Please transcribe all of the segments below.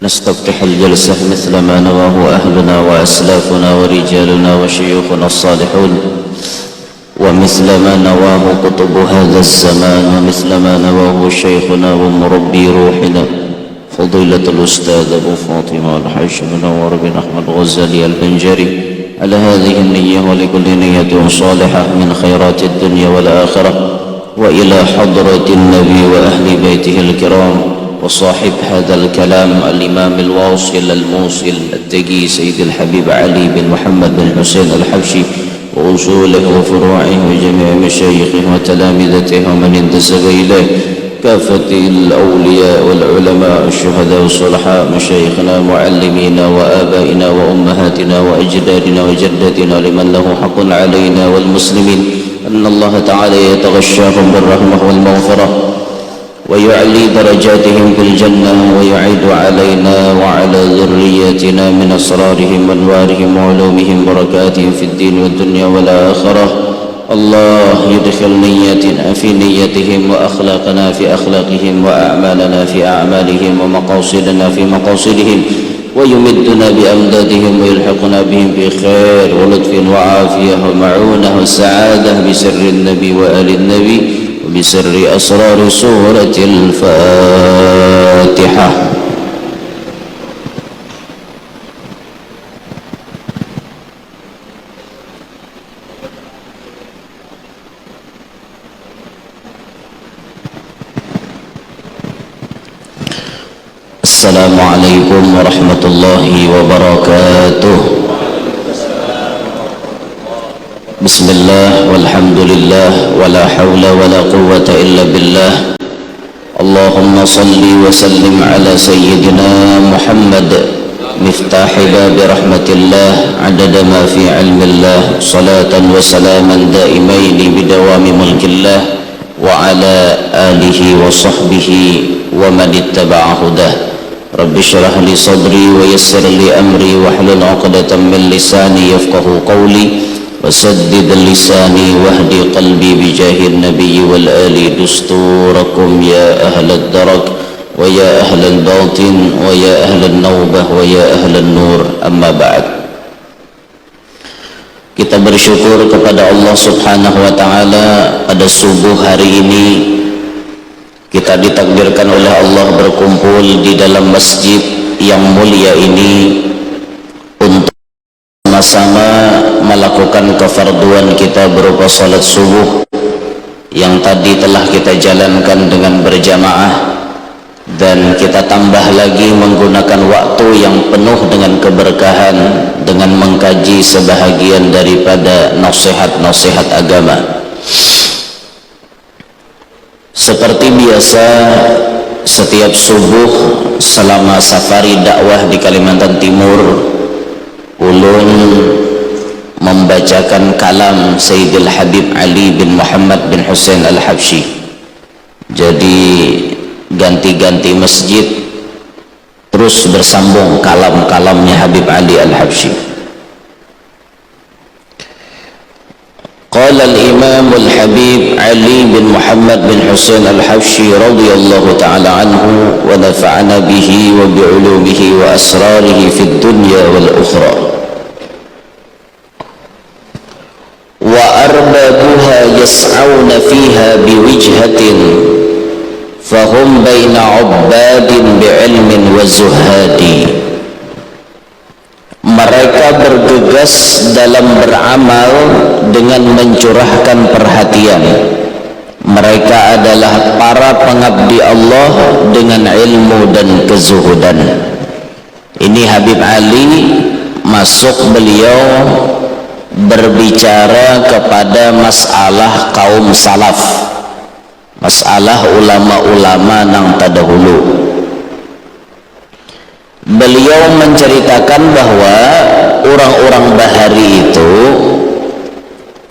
نستفتح الجلسة مثل ما نواه أهلنا وأسلافنا ورجالنا وشيوخنا الصالحون، ومثل ما نواه قطب هذا الزمان، ومثل ما نواه شيخنا ومربي روحنا فضيلة الأستاذ أبو فاطمة الحاج منور بن أحمد غزالي البنجري على هذه النية ولكل نية صالحة من خيرات الدنيا والآخرة، وإلى حضرة النبي وأهل بيته الكرام وصاحب هذا الكلام الإمام الواصل الموصل التقي سيد الحبيب علي بن محمد بن حسين الحبشي وأصوله وفروعه وجميع مشايخه وتلامذته ومن انتسب إليه، كافة الأولياء والعلماء الشهداء والصلحاء، مشايخنا معلمينا وآبائنا وأمهاتنا وأجدادنا وجداتنا، لمن له حق علينا والمسلمين، أن الله تعالى يتغشاهم بالرحمة والمغفرة ويعلي درجاتهم في الجنة، ويعيد علينا وعلى ذريتنا من أسرارهم وأنوارهم وعلومهم بركاتهم في الدين والدنيا والآخرة. الله يدخل نيتنا في نيتهم وأخلاقنا في أخلاقهم وأعمالنا في أعمالهم ومقاصدنا في مقاصدهم، ويمدنا بأمدادهم ويلحقنا بهم بخير ولطف وعافية ومعونة وسعادة بسر النبي وآل النبي وبسر أسرار سورة الفاتحة. السلام عليكم ورحمة الله وبركاته. بسم الله والحمد لله ولا حول ولا قوة إلا بالله. اللهم صل وسلم على سيدنا محمد مفتاح باب رحمة الله عدد ما في علم الله، صلاة وسلاما دائمين بدوام ملك الله وعلى آله وصحبه ومن اتبع هداه. رب اشرح لي صدري ويسر لي أمري واحلل عقدة من لساني يفقه قولي، وسدد لساني واهدي قلبي بجاه النبي والآل دستوركم يا أهل الدرك ويا أهل الباطن ويا أهل النوبة ويا أهل النور. أما بعد, kita bersyukur kepada Allah Subhanahu wa Ta'ala pada subuh hari ini kita ditakdirkan oleh Allah berkumpul di dalam masjid yang mulia ini untuk sama-sama melakukan kefarduan kita berupa salat subuh yang tadi telah kita jalankan dengan berjamaah, dan kita tambah lagi menggunakan waktu yang penuh dengan keberkahan dengan mengkaji sebahagian daripada nasihat-nasihat agama. Seperti biasa, setiap subuh selama safari dakwah di Kalimantan Timur, ulun membacakan kalam Sayyidil Habib Ali bin Muhammad bin Hussein Al-Habsyi. Jadi ganti-ganti masjid terus bersambung kalam-kalamnya Habib Ali Al-Habsyi. Qala al-Imam al-Habib Ali bin Muhammad bin Hussein Al-Habsyi radhiyallahu ta'ala anhu wa nafa'ana bihi wa bi'ulumihi wa asrarihi fid dunya wal ukhra. Wa arbabuha yas'awna fiha biwijhatin fahum baina 'ubbadin bi'ilmin wa zuhadi. Mereka bergegas dalam beramal dengan mencurahkan perhatian. Mereka adalah para pengabdi Allah dengan ilmu dan kezuhudan. Ini Habib Ali masuk, beliau berbicara kepada masalah kaum salaf, masalah ulama-ulama nang terdahulu. Beliau menceritakan bahwa orang-orang Bahari itu,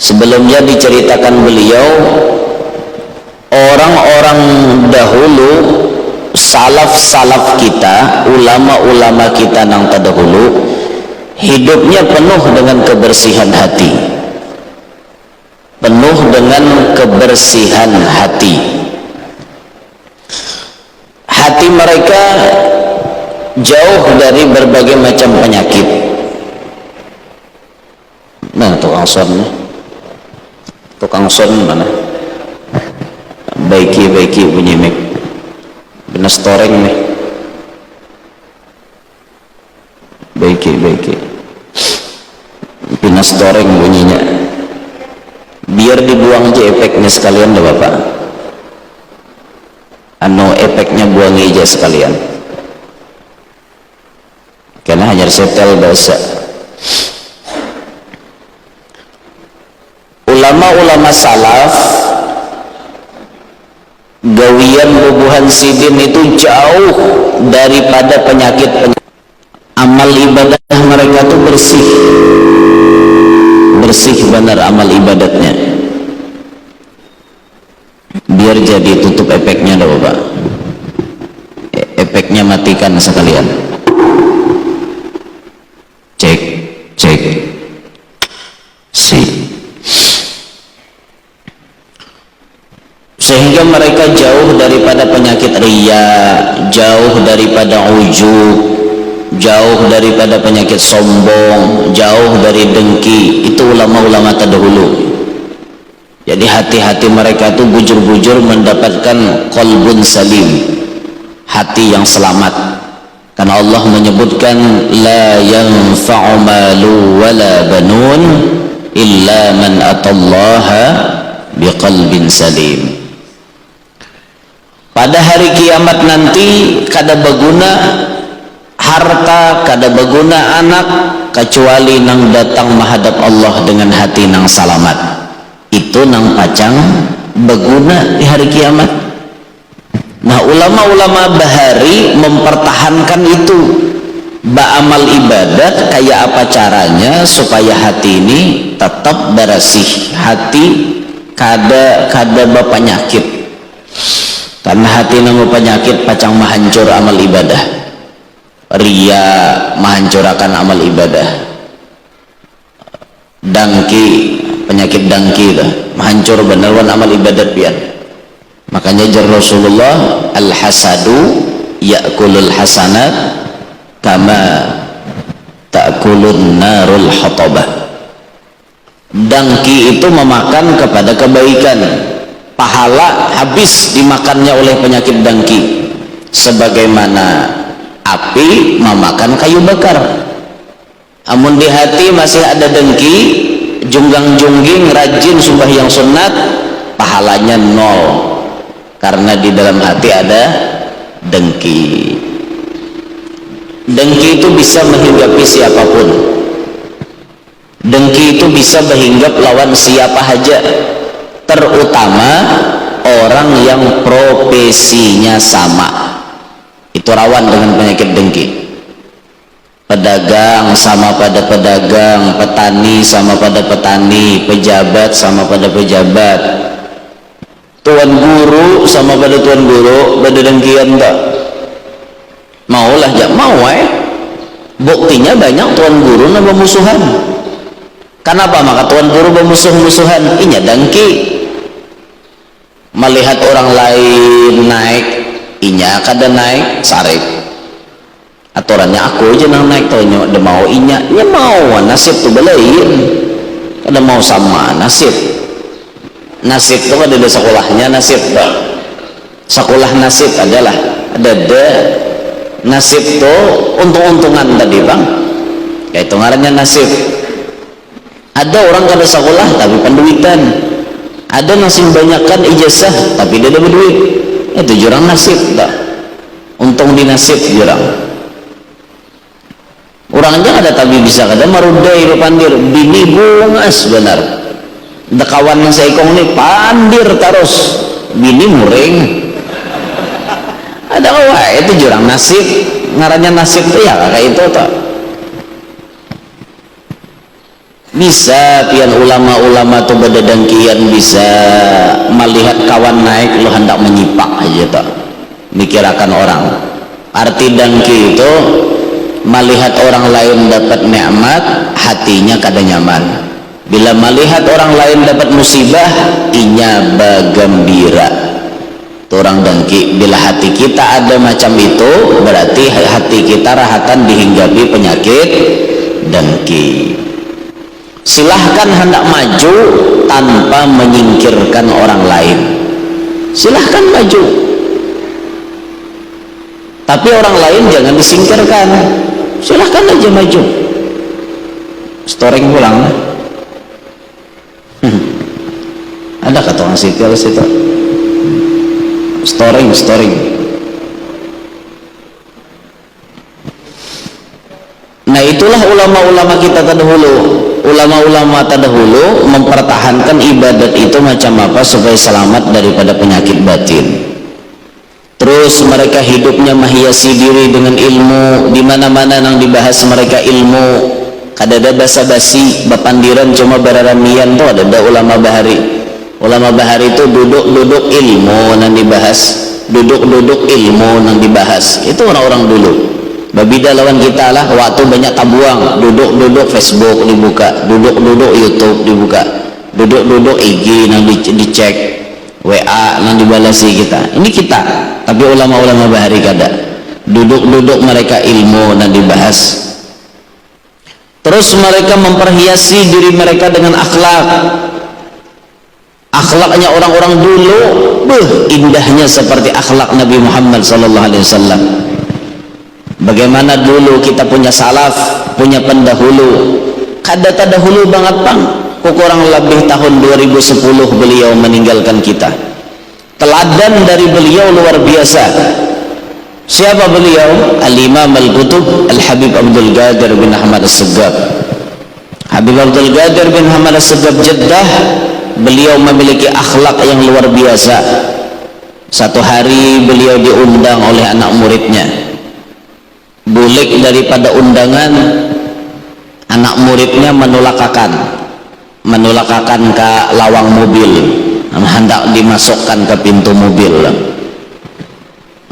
sebelumnya diceritakan beliau, orang-orang dahulu, salaf-salaf kita, ulama-ulama kita nang terdahulu, hidupnya penuh dengan kebersihan hati, penuh dengan kebersihan hati. Hati mereka jauh dari berbagai macam penyakit. Nah, tukang son mana? Baiki bunyi mek bener storeng nih. Baiki bener storeng bunyinya, biar dibuang aja efeknya sekalian dah bapak, efeknya buang aja sekalian karena hanya setel bahasa. Ulama-ulama salaf gawian bubuhan sidin itu jauh daripada penyakit. Amal ibadah mereka tuh bersih benar amal ibadatnya, biar jadi tutup efeknya dah bapak, efeknya matikan sekalian. Cek sehingga mereka jauh daripada penyakit riya, jauh daripada ujub, jauh daripada penyakit sombong, jauh dari dengki. Itu ulama-ulama terdahulu. Jadi hati-hati mereka itu bujur-bujur mendapatkan qalbun salim, hati yang selamat. Karena Allah menyebutkan la yanfa'u malu wala banun illa man atallaha biqalbin salim. Pada hari kiamat nanti kada berguna harta, kada berguna anak, kecuali nang datang menghadap Allah dengan hati nang salamat. Itu nang pacang berguna di hari kiamat. Nah, ulama-ulama bahari mempertahankan itu. Ba'amal ibadat kayak apa caranya supaya hati ini tetap bersih, hati kada berpenyakit. Karena hati nang berpenyakit pacang menghancur amal ibadah. Riya menghancurkan amal ibadah. Dangki, penyakit dangki itu menghancur beneran amal ibadat pian. Makanya jar Rasulullah, al-hasadu ya'kulul hasanat kama ta'kulun narul hatabah. Dangki itu memakan kepada kebaikan, pahala habis dimakannya oleh penyakit dangki, sebagaimana api memakan kayu bakar. Amun di hati masih ada dengki, junggang-jungging rajin sembahyang sunat, pahalanya nol, karena di dalam hati ada dengki. Dengki itu bisa menghinggapi siapapun. Dengki itu bisa berhinggap lawan siapa saja, terutama orang yang profesinya sama. Itu rawan dengan penyakit dengki. Pedagang sama pada pedagang, petani sama pada petani, pejabat sama pada pejabat, tuan guru sama pada tuan guru, pada dengkian tak? Maulah jak mau buktinya banyak tuan guru na bermusuhan. Kenapa maka tuan guru bermusuh-musuhan? Inya dengki. Melihat orang lain naik, inya kada naik, sarip. Aturannya aku aja nang naik, tau nyo, ada mau inya mau, nasib tu belain. Kada mau sama nasib. Nasib tu ada di sekolahnya, nasib tak. Sekolah nasib adalah ada nasib tu untung-untungan tadi bang. Kayak itu ngarannya nasib. Ada orang kada sekolah tapi penduitan. Ada nasib banyakkan ijazah tapi dia ada berduit. Itu jurang nasib tak. Untung di nasib jurang. Orang aja ada tapi bisa kada marudai pandir bini bungas benar. Dekawan yang saya ikong ni pandir terus bini muring. Ada wah itu jurang nasib, ngarannya nasib tuh ya kayak itu tak. Bisa pian ulama-ulama tuh berdengkian, bisa melihat kawan naik lo hendak menyipak aja tak, mikirakan orang. Arti dengki itu melihat orang lain dapat nikmat, hatinya kada nyaman. Bila melihat orang lain dapat musibah, inya bagembira. Tuh orang dengki. Bila hati kita ada macam itu, berarti hati kita rahatan dihinggapi penyakit dengki. Silahkan hendak maju tanpa menyingkirkan orang lain, silahkan maju, tapi orang lain jangan disingkirkan. Silahkan aja maju. Storing pulang. Ada kata orang sikil situ. Storing. Nah, itulah ulama-ulama kita terdahulu. Ulama-ulama terdahulu mempertahankan ibadat itu macam apa supaya selamat daripada penyakit batin. Terus mereka hidupnya menghiasi diri dengan ilmu. Di mana-mana yang dibahas mereka ilmu. Kadada basa-basi, bapandiran cuma bararamian tuh ada ulama bahari. Ulama bahari itu duduk-duduk ilmu yang dibahas, duduk-duduk ilmu yang dibahas. Itu orang-orang dulu. Babida lawan kita lah, waktu banyak tabuang, duduk-duduk Facebook dibuka, duduk-duduk YouTube dibuka, duduk-duduk IG yang dicek, WA yang dibalasi kita. Ini kita, tapi ulama-ulama bahari kada. Duduk-duduk mereka ilmu yang dibahas. Terus mereka memperhiasi diri mereka dengan akhlak. Akhlaknya orang-orang dulu, indahnya seperti akhlak Nabi Muhammad SAW. Bagaimana dulu kita punya salaf, punya pendahulu. Kada terdahulu banget bang, kurang lebih tahun 2010 beliau meninggalkan kita. Teladan dari beliau luar biasa. Siapa beliau? Al-Imam Al-Qutub Al-Habib Abdul Qadir bin Ahmad As-Segaf. Habib Abdul Qadir bin Ahmad As-Segaf Jeddah, beliau memiliki akhlak yang luar biasa. Satu hari beliau diundang oleh anak muridnya. Bulik daripada undangan, anak muridnya menolakakan ke lawang mobil, hendak dimasukkan ke pintu mobil.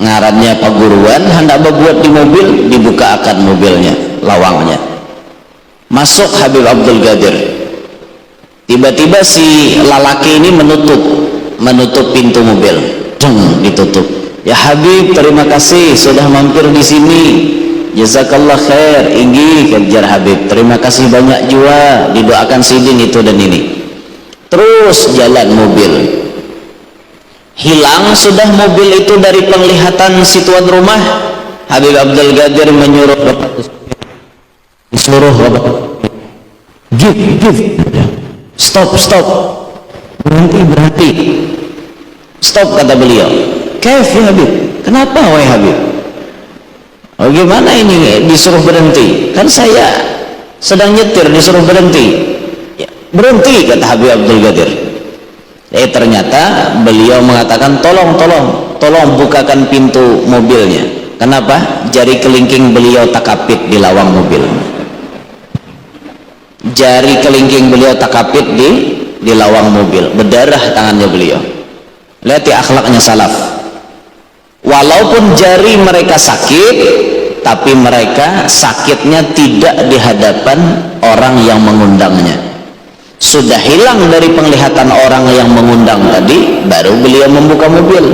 Ngarannya paguruan, hendak berbuat di mobil, dibukakan mobilnya, lawangnya. Masuk Habib Abdul Qadir. Tiba-tiba si lalaki ini menutup pintu mobil. Ditutup. Ya Habib, terima kasih sudah mampir di sini. Jazakallah khair. Inggi kejar Habib. Terima kasih banyak juga. Didoakan sidin itu dan ini. Terus jalan mobil. Hilang sudah mobil itu dari penglihatan si tuan rumah. Habib Abdul Qadir menyuruh give. Stop. Berhenti. Stop, kata beliau. Kaif ya Habib? Kenapa wahai Habib? Oh gimana ini disuruh berhenti? Kan saya sedang nyetir disuruh berhenti. Ya, berhenti, kata Habib Abdul Qadir. Ternyata beliau mengatakan tolong bukakan pintu mobilnya. Kenapa? Jari kelingking beliau takapit di lawang mobil. Jari kelingking beliau takapit di lawang mobil. Berdarah tangannya beliau. Lihat ya akhlaknya salaf. Walaupun jari mereka sakit, tapi mereka sakitnya tidak di hadapan orang yang mengundangnya. Sudah hilang dari penglihatan orang yang mengundang tadi, baru beliau membuka mobil.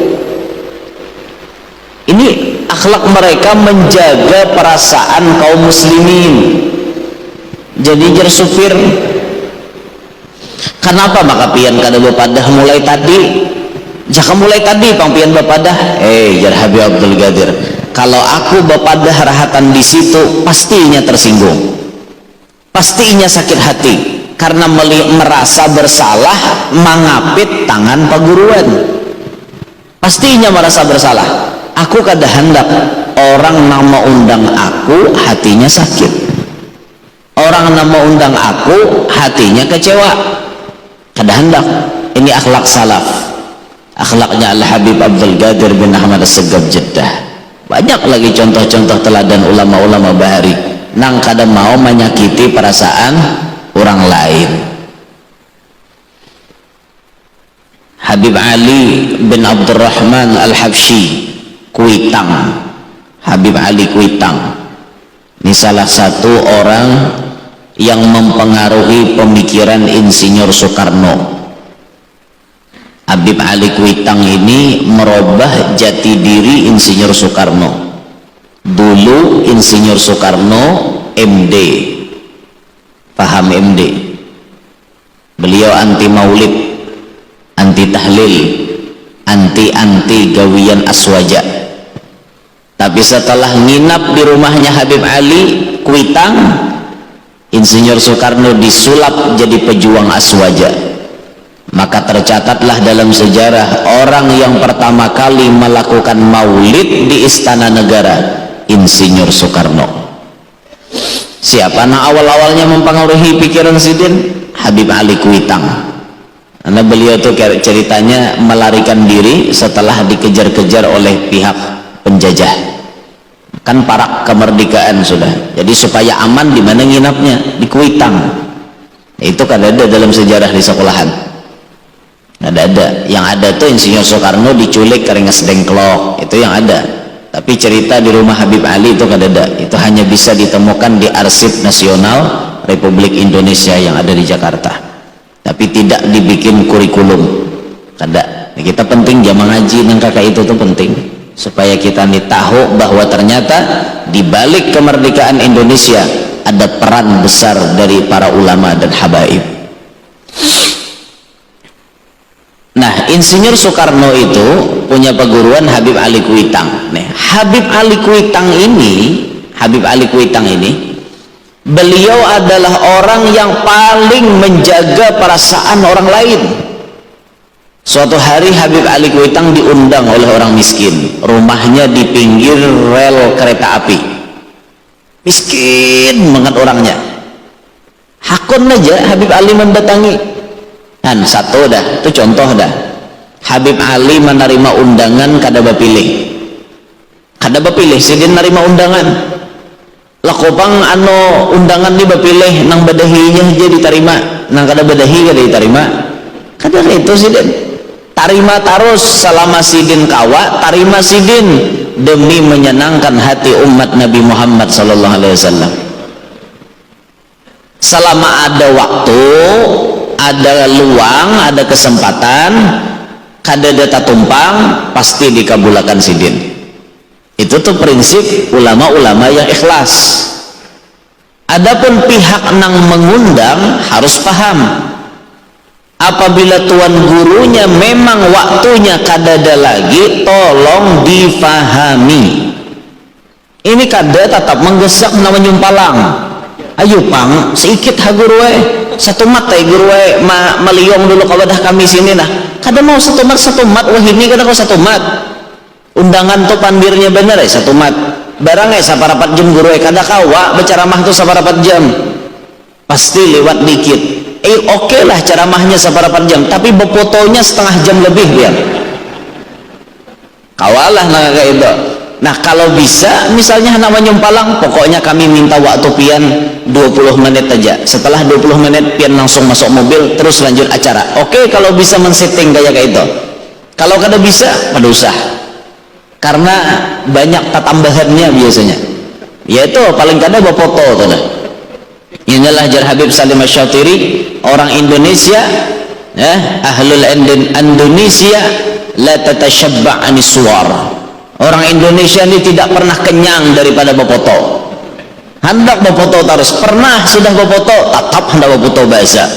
Ini akhlak mereka menjaga perasaan kaum muslimin. Jadi jar supir, kenapa maka pian kada bepadah mulai tadi? Jaka mulai tadi pangpian bepadah. Jar Habib Abdul Qadir, kalau aku bepadah rahatan di situ, pastinya tersinggung, pastinya sakit hati. Karena merasa bersalah mengapit tangan paguruan, pastinya merasa bersalah. Aku kada hendak orang nama undang aku hatinya sakit, orang nama undang aku hatinya kecewa, kada hendak. Ini akhlak salaf, akhlaknya Al-Habib Abdul Qadir bin Ahmad As-Segaf Jeddah. Banyak lagi contoh-contoh teladan ulama-ulama bahari nang kada mau menyakiti perasaan orang lain. Habib Ali bin Abdurrahman Al-Habsyi Kuitang. Habib Ali Kuitang ini salah satu orang yang mempengaruhi pemikiran Insinyur Soekarno. Habib Ali Kuitang ini merubah jati diri Insinyur Soekarno. Dulu Insinyur Soekarno MD, paham MD, beliau anti maulid, anti tahlil, anti gawian aswaja. Tapi setelah nginap di rumahnya Habib Ali Kuitang, Insinyur Soekarno disulap jadi pejuang aswaja. Maka tercatatlah dalam sejarah orang yang pertama kali melakukan maulid di Istana Negara, Insinyur Soekarno. Siapa nah awal-awalnya mempengaruhi pikiran Sidin? Habib Ali Kuitang. Karena beliau itu ceritanya melarikan diri setelah dikejar-kejar oleh pihak penjajah. Kan parak kemerdekaan sudah. Jadi supaya aman di mana nginapnya? Di Kuitang. Itu kan ada dalam sejarah di sekolahan. Ada yang ada tuh Insinyur Soekarno diculik keringas dengklok, itu yang ada. Tapi cerita di rumah Habib Ali itu kan ada. Itu hanya bisa ditemukan di Arsip Nasional Republik Indonesia yang ada di Jakarta. Tapi tidak dibikin kurikulum. Ada. Kita penting jamaah ngaji nang kakak itu tuh penting supaya kita nih tahu bahwa ternyata di balik kemerdekaan Indonesia ada peran besar dari para ulama dan habaib. Nah, Insinyur Soekarno itu punya peguruan Habib Ali Kuitang. Nih, Habib Ali Kuitang ini, beliau adalah orang yang paling menjaga perasaan orang lain. Suatu hari Habib Ali Kuitang diundang oleh orang miskin, rumahnya di pinggir rel kereta api. Miskin banget orangnya. Hakun aja Habib Ali mendatangi. Dan satu dah, itu contoh dah. Habib Ali menerima undangan kada bapilih. Kada bapilih, sidin menerima undangan. Lakopang undangan di bapilih nang badahinya aja diterima, nang kada badahi kada diterima. Kada itu sidin. Tarima terus selama sidin kawa, tarima sidin demi menyenangkan hati umat Nabi Muhammad sallallahu alaihi wasallam. Selama ada waktu, ada luang, ada kesempatan, kada data tumpang, pasti dikabulakan sidin. Itu tuh prinsip ulama-ulama yang ikhlas. Adapun pihak nang mengundang harus paham, apabila tuan gurunya memang waktunya kada ada lagi, tolong difahami. Ini kada tetap menggesak nama nyumpalang. Ayo pang, sedikit ha guru satu mat guru maliong dulu kawadah kami sini nah. Kada mau satu mat wah ini kada kau satu mat. Undangan tuh pandirnya bener satu mat. Barang saparapat jam guru kada kawa berceramah tuh saparapat jam. Pasti lewat dikit. Oke lah ceramahnya saparapat jam, tapi befotonya setengah jam lebih dia. Kawalah nah kayak itu. Nah kalau bisa misalnya namanya nyumpalang, pokoknya kami minta waktu pian 20 menit aja. Setelah 20 menit pian langsung masuk mobil terus lanjut acara. Oke kalau bisa men-setting kayak itu. Kalau kada bisa pada usah. Karena banyak tambahannya biasanya. Yaitu paling kada foto tuh. Inilah jar Habib Salim Asy-Syatiri, orang Indonesia, ahlul Indonesia la tatashabba' anis suwar. Orang Indonesia ini tidak pernah kenyang daripada befoto. Hendak befoto terus, pernah sudah befoto, tetap hendak befoto bahasa.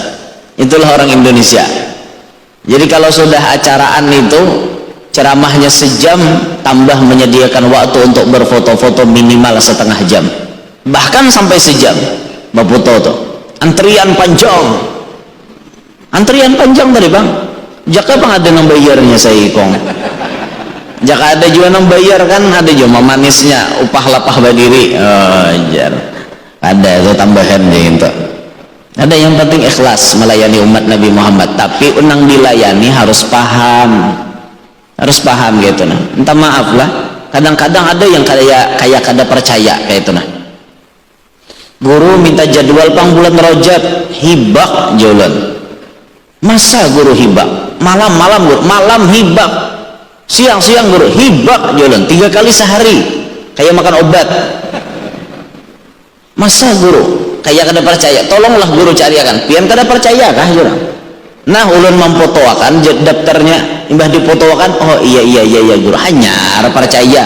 Itulah orang Indonesia. Jadi kalau sudah acaraan itu ceramahnya sejam, tambah menyediakan waktu untuk berfoto-foto minimal setengah jam, bahkan sampai sejam. Befoto tuh, antrian panjang tadi bang. Jaka bang ada yang bayarnya saya kong. Jika ada juga yang bayar kan, ada juga manisnya upah lapah badiri. Ada itu tambahan gitu. Ada yang penting ikhlas melayani umat Nabi Muhammad, tapi unang dilayani harus paham gitu nah. Minta maaf lah, kadang-kadang ada yang kayak kada percaya kayak itu nah. Guru minta jadwal pang bulan Rajab, hibak jalan. Masa guru hibak? Malam-malam guru, malam hibak. Siang-siang guru hibak jalan 3 kali sehari kayak makan obat. Masa guru kayak kada percaya? Tolonglah guru cariakan pian kada percaya kah jurang? Nah ulun memfotoakan daftarnya, imbah difotoakan, oh iya guru, hanya percaya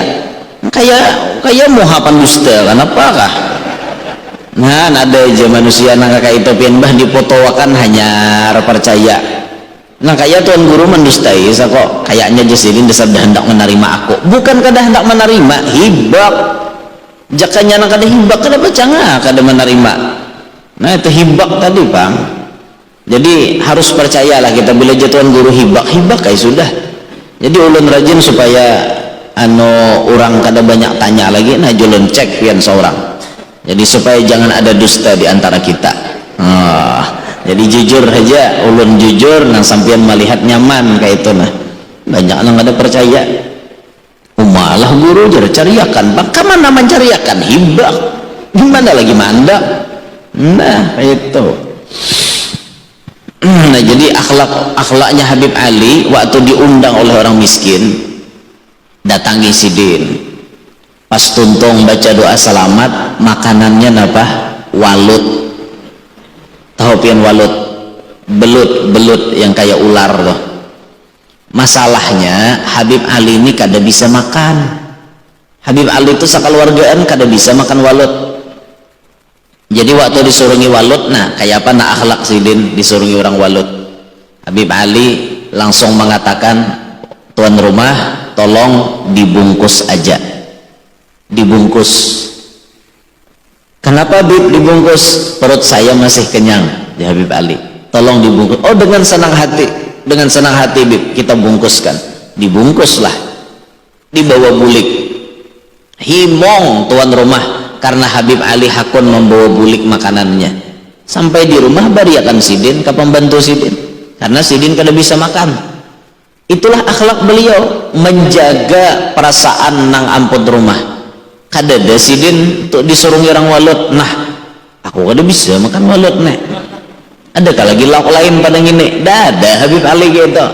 kayak muhapan dusta kan apakah. Nah ada aja manusia nang kayak itu imbah difotoakan hanya percaya. Nah kayak tuan guru mendustai kok kayaknya Jasilin dasar hendak menerima aku, bukan kada hendak menerima, hibak jakanya nang kada hibak kada bacanga kada menerima. Nah itu hibak tadi Bang. Jadi harus percayalah kita bila jatuhan guru hibak kayak sudah. Jadi ulun rajin supaya orang kada banyak tanya lagi, nah julun cek pian seorang. Jadi supaya jangan ada dusta di antara kita. Jadi jujur aja, ulun jujur, nah sampian melihat nyaman kayak itu nah. Banyak orang kada percaya. Malah guru jadi cariakan, bagaimana nama cariakan hibak? Gimana lagi manda? Nah itu. Nah jadi akhlaknya Habib Ali waktu diundang oleh orang miskin, datangi sidin, pas tuntung baca doa selamat, makanannya apa? Walut. Tahu pian walut? Belut yang kayak ular loh. Masalahnya Habib Ali ini kada bisa makan. Habib Ali itu sakeluargaan kada bisa makan walut. Jadi waktu disurungi walut, nah kayak apa nak akhlak sidin disurungi orang walut. Habib Ali langsung mengatakan, tuan rumah tolong dibungkus aja, dibungkus. Kenapa Bib dibungkus? Perut saya masih kenyang. Ya Habib Ali, tolong dibungkus. Oh dengan senang hati Bib kita bungkuskan. Dibungkuslah, dibawa bulik. Himong tuan rumah karena Habib Ali hakun membawa bulik makanannya. Sampai di rumah bariakan sidin ke pembantu sidin, karena sidin kada bisa makan. Itulah akhlak beliau, menjaga perasaan nang ampun rumah. Kada ada sidin untuk disuruh orang walut, nah aku kada bisa makan walut nek. Adakah lagi lauk lain pada gini? Ada Habib Ali gitu.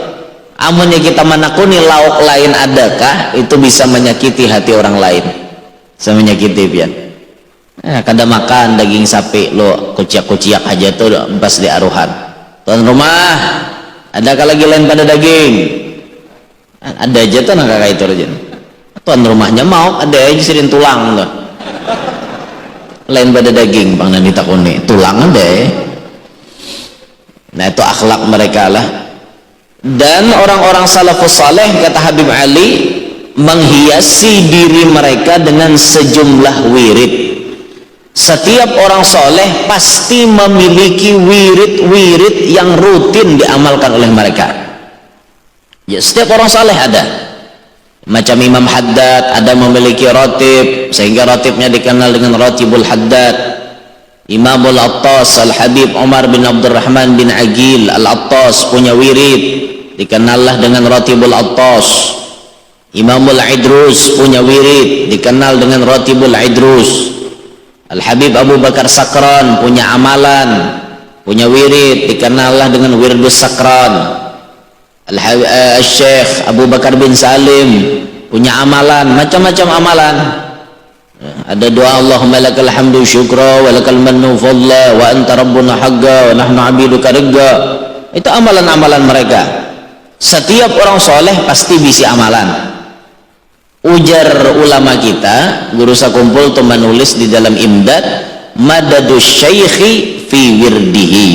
Amunnya kita menakuni lauk lain adakah, itu bisa menyakiti hati orang lain, bisa menyakiti pian. Kada makan daging sapi lo kuciak aja tuh pas di aruhan. Tuan rumah, adakah lagi lain pada daging? Ada aja tuh nang kakak itu aja. Tuan rumahnya mau ada aja sidin tulang tuh. Lain pada daging bang nanti takuni tulang ada. Nah itu akhlak mereka lah. Dan orang-orang salafus saleh kata Habib Ali menghiasi diri mereka dengan sejumlah wirid. Setiap orang soleh pasti memiliki wirid-wirid yang rutin diamalkan oleh mereka. Ya, setiap orang soleh ada. Macam Imam Haddad ada memiliki rotib, sehingga rotibnya dikenal dengan Rotibul Haddad. Imamul Attas Al-Habib Umar bin Abdurrahman bin Agil Al-Attas punya wirid, dikenallah dengan Rotibul Attas. Imamul Idrus punya wirid, dikenal dengan Rotibul Idrus. Al-Habib Abu Bakar Sakran punya amalan, punya wirid, dikenallah dengan Wirdus Sakran. Al-Syekh Abu Bakar bin Salim punya amalan, macam-macam amalan. Ada doa Allahumma lakal hamdu syukra wa lakal mannu fadla wa anta rabbuna haqqa wa nahnu abiduka rigga. Itu amalan-amalan mereka. Setiap orang soleh pasti bisa amalan. Ujar ulama kita, guru sakumpul tuh menulis di dalam imdad, madadus syaikhi fi wirdihi.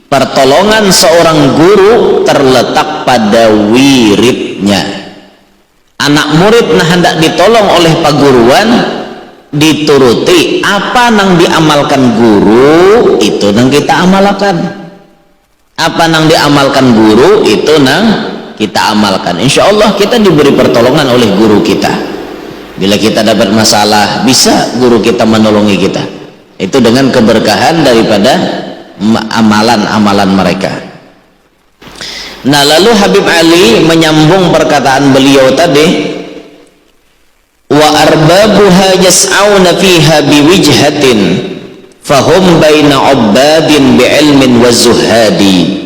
Pertolongan seorang guru terletak pada wiridnya. Anak murid nah hendak ditolong oleh paguruan, dituruti apa nang diamalkan guru itu nang kita amalkan. Apa nang diamalkan guru itu nang kita amalkan. Insya Allah kita diberi pertolongan oleh guru kita. Bila kita dapat masalah, bisa guru kita menolongi kita. Itu dengan keberkahan daripada amalan-amalan mereka. Nah lalu Habib Ali menyambung perkataan beliau tadi, wa arbabuha yas'auna fiha biwijhatin fahum baina ubbadin bi'ilmin wa zuhadi.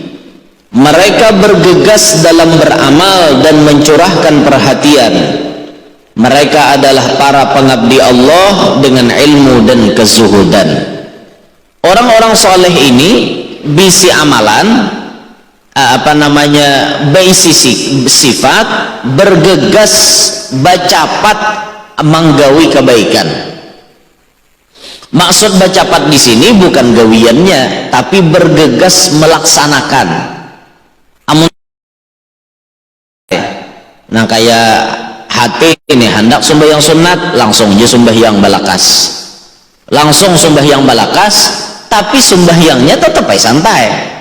Mereka bergegas dalam beramal dan mencurahkan perhatian. Mereka adalah para pengabdi Allah dengan ilmu dan kezuhudan. Orang-orang soleh ini bisi amalan, baisi sifat bergegas bacapat menggawi kebaikan. Maksud bacapat di sini bukan gawiannya, tapi bergegas melaksanakan. Nah kayak hati ini hendak sembahyang sunat, langsung aja sembahyang balakas, langsung sembahyang balakas, tapi sembahyangnya tetap santai.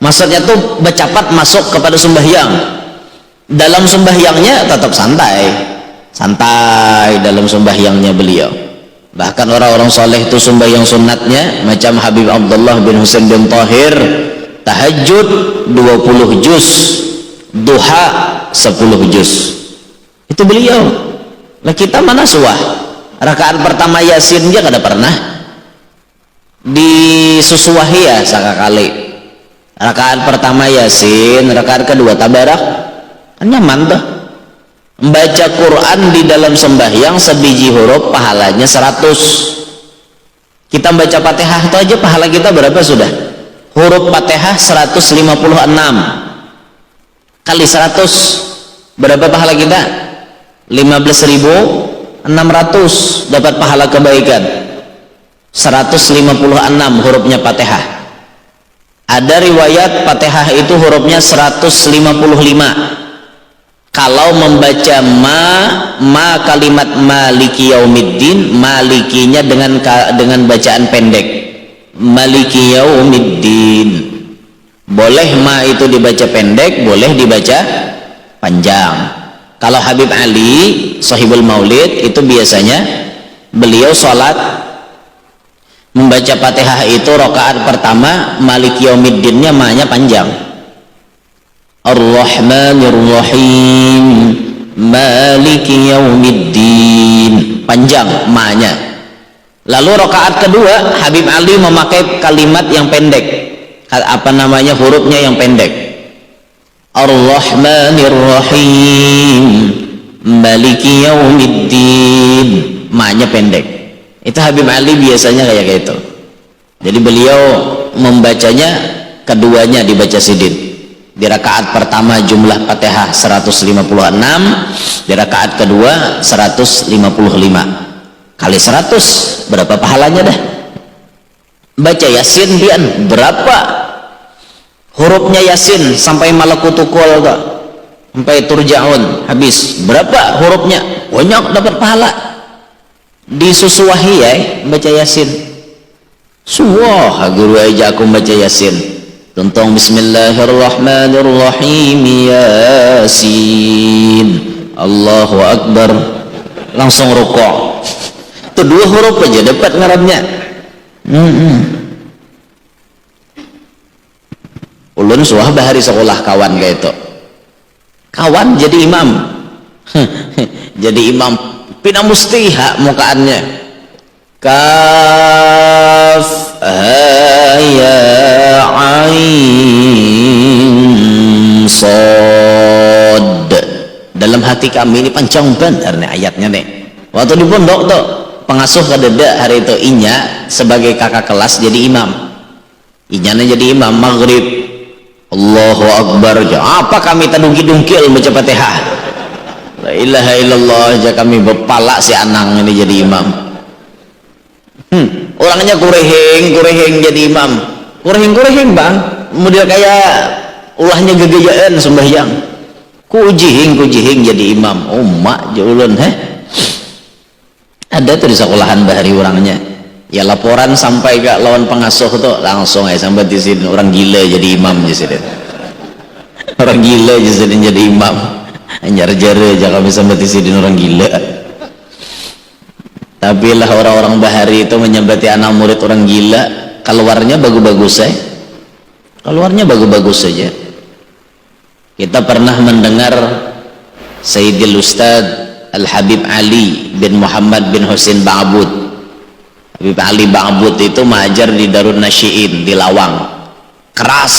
Maksudnya tuh bacapat masuk kepada sembahyang, dalam sembahyangnya tetap santai dalam sembahyangnya beliau. Bahkan orang-orang soleh itu sembahyang sunatnya macam Habib Abdullah bin Husain bin Tahir, tahajud 20 juz, duha 10 juz. Itu beliau. Nah kita mana suah? Rakaat pertama Yasin dia kada pernah disusuahi ya sakakali. Rakaat pertama Yasin, rakaat kedua Tabarak, kan nyaman tuh. Membaca Quran di dalam sembahyang sebiji huruf pahalanya 100. Kita membaca Fatihah itu aja pahala kita berapa sudah? Huruf Fatihah 156 kali 100 berapa pahala kita? 15.600 dapat pahala kebaikan. 156 hurufnya Fatihah. Ada riwayat Fatihah itu hurufnya 155. Kalau membaca ma kalimat maliki yaumiddin, malikinya dengan bacaan pendek, maliki yaumiddin. Boleh ma itu dibaca pendek, boleh dibaca panjang. Kalau Habib Ali Sahibul Maulid itu biasanya beliau sholat membaca Fatihah itu rakaat pertama maliki yaumiddinnya ma-nya panjang. Ar-Rahmanir Rahim Maliki Yaumiddin, panjang ma-nya. Lalu rakaat kedua Habib Ali memakai kalimat yang pendek, hurufnya yang pendek. Ar-Rahmanir Rahim Maliki Yaumiddin, ma-nya pendek. Itu Habib Ali biasanya kayak gitu. Jadi beliau membacanya keduanya dibaca sidin. Di rakaat pertama jumlah Fatihah 156, di rakaat kedua 155 kali 100 berapa pahalanya dah? Baca Yasin pian berapa hurufnya Yasin sampai malakutukul tuh, sampai turjaun habis berapa hurufnya? Banyak dapat pahala. Disusuahi ya baca Yasin. Suwah guru aja aku baca Yasin. Tentang Bismillahirrahmanirrahim Yasin, Allahu Akbar, langsung rukuk. Itu 2 huruf aja dapat ngarabnya. Ulun suah bahari sekolah kawan kayak itu. Kawan jadi imam. Jadi imam pina mustiha mukaannya. Kaf ya ain sod. Dalam hati kami ini panjang benar nih ayatnya nih. Waktu di pondok tuh pengasuh kadeda hari itu inya sebagai kakak kelas jadi imam. Inyanya jadi imam maghrib. Allahu Akbar. Apa kami tadungki-dungkil baca Fatihah. La ilaha illallah aja kami bepala si anang ini jadi imam. Orangnya kurehing jadi imam, kurehing bang, model kayak ulahnya gegayaan sembahyang, kujihing jadi imam. Mak jaulun ada tuh di sekolahan bahari orangnya ya, laporan sampai ke lawan pengasuh tuh langsung sampai di sini orang gila jadi imam di sini. Orang gila jadi imam, anjar-jare aja kami sampai di sini orang gila. Tapi lah orang-orang bahari itu menyambati anak murid orang gila, keluarnya bagus-bagus keluarnya bagus-bagus saja. Kita pernah mendengar Sayyidil Ustad Al-Habib Ali bin Muhammad bin Husain Ba'bud. Habib Ali Ba'bud itu mengajar di Darun Nasyiin di Lawang. Keras,